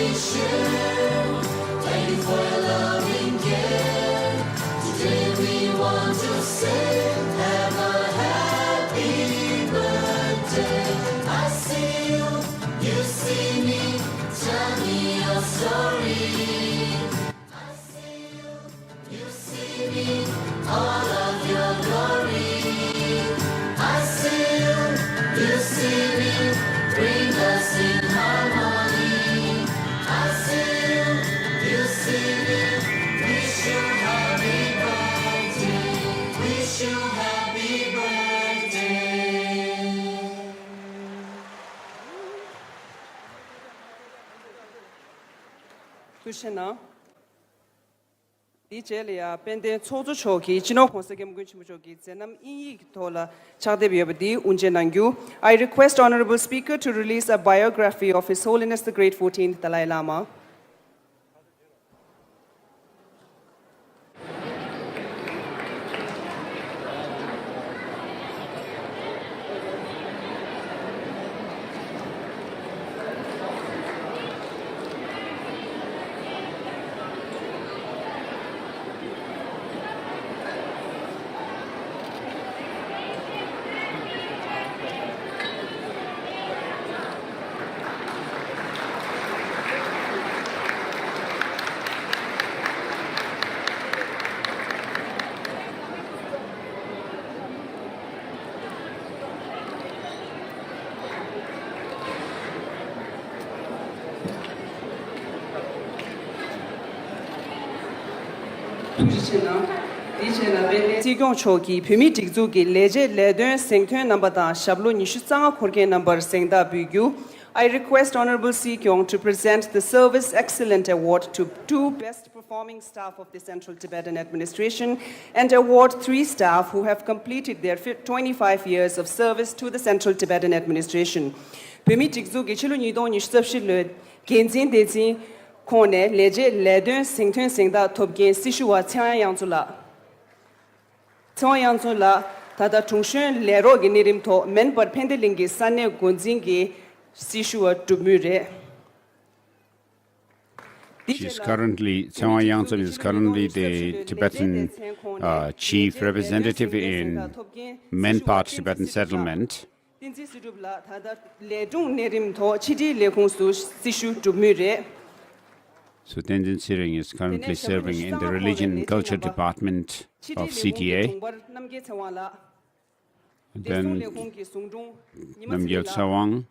wish you. Thank you for your loving care. Today we want to say, have a happy birthday. I see you, you see me, tell me your story. I see you, you see me, all of your glory. I see you see me, bring us in harmony. I see you see me, wish you happy birthday, wish you happy birthday. Tushena. Dijelia pende chozu choki chino khonsege mgunchimu choki zenam inyi tola chagdebiyabdi unjenangyu. I request Honorable Speaker to release a biography of His Holiness the Great 14th Dalai Lama. Sigong choki pimi tikzu ki leje ledun sengtuen number da shablo nishu tsanga khorke number sengda bugyu. I request Honorable Sikyong to present the Service Excellent Award to 2 Best Performing Staff of the Central Tibetan Administration and award 3 staff who have completed their 25 years of service to the Central Tibetan Administration. Pimi tikzu ki chilu nidong nishu tsabshilo genzin dezin kone leje ledun sengtuen sengda topgen sishuwa tsang yangzula. Tsang tada chungshun lero ginirim to men par pendelingi sanne gunzingi sishuwa tumure. Tsang Yangzun is currently the Tibetan chief representative in Main Tibetan Settlement. Dinzi sudubla tada ledung nirim to chidi lekungsu sishu tumure. So Tenzin Sirring is currently serving in the Religion and Culture Department of CTA. And then Namgyal Sawang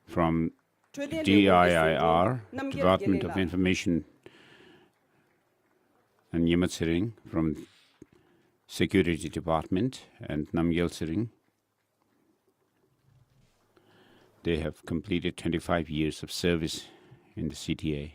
from DIIR, Department of Information, and Nyimat Sirring from Security Department, and Namgyal Sirring. They have completed 25 years of service in the CTA.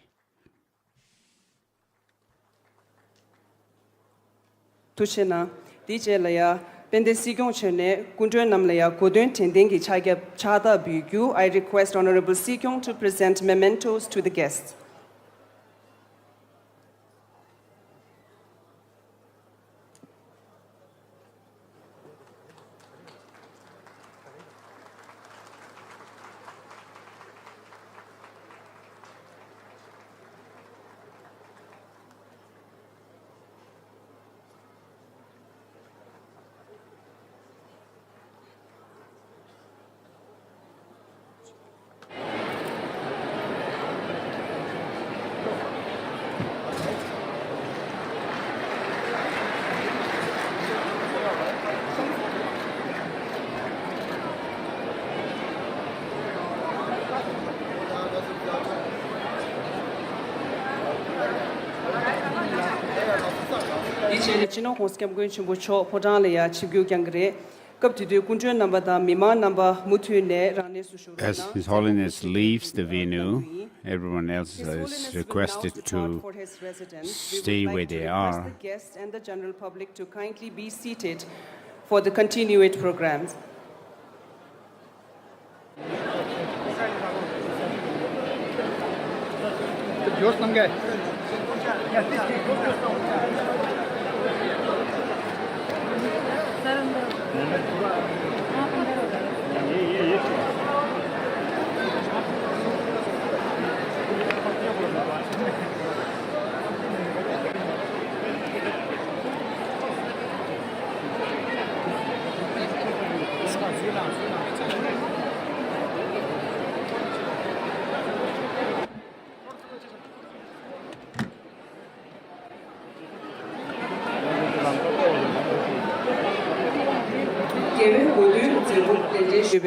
Tushena, DJ Laya, Pende Sigong Chene, Kundren Namlaya, Kodun Tendengi Chada Bugyu. I request Honorable Sikyong to present mementos to the guests. Chino Hoskem going to Bucho, Podalia, Chigu Gangre, Cup to do Kunjan number the Mima number Mutune, Rane Sushu. As His Holiness leaves the venue, everyone else is requested to stay where they are. The guests and the general public to kindly be seated for the continued programs.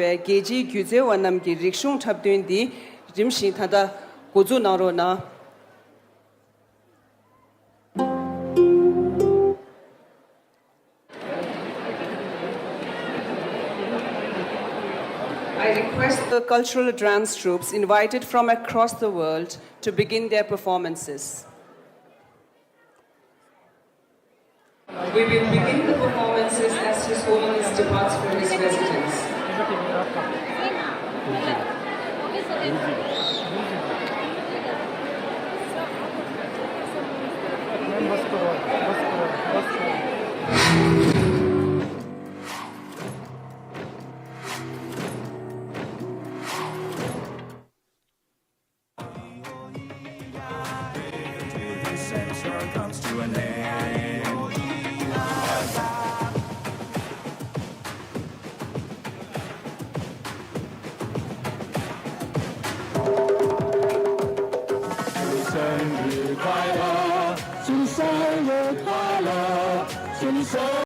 Chibe, Geji Guze Wanam Gi Rikshung Tabdun di Rimshin Tada Gozu Naro na. I request the cultural dance troupes invited from across the world to begin their performances. We will begin the performances as His Holiness departs for his residence. Comes to an end.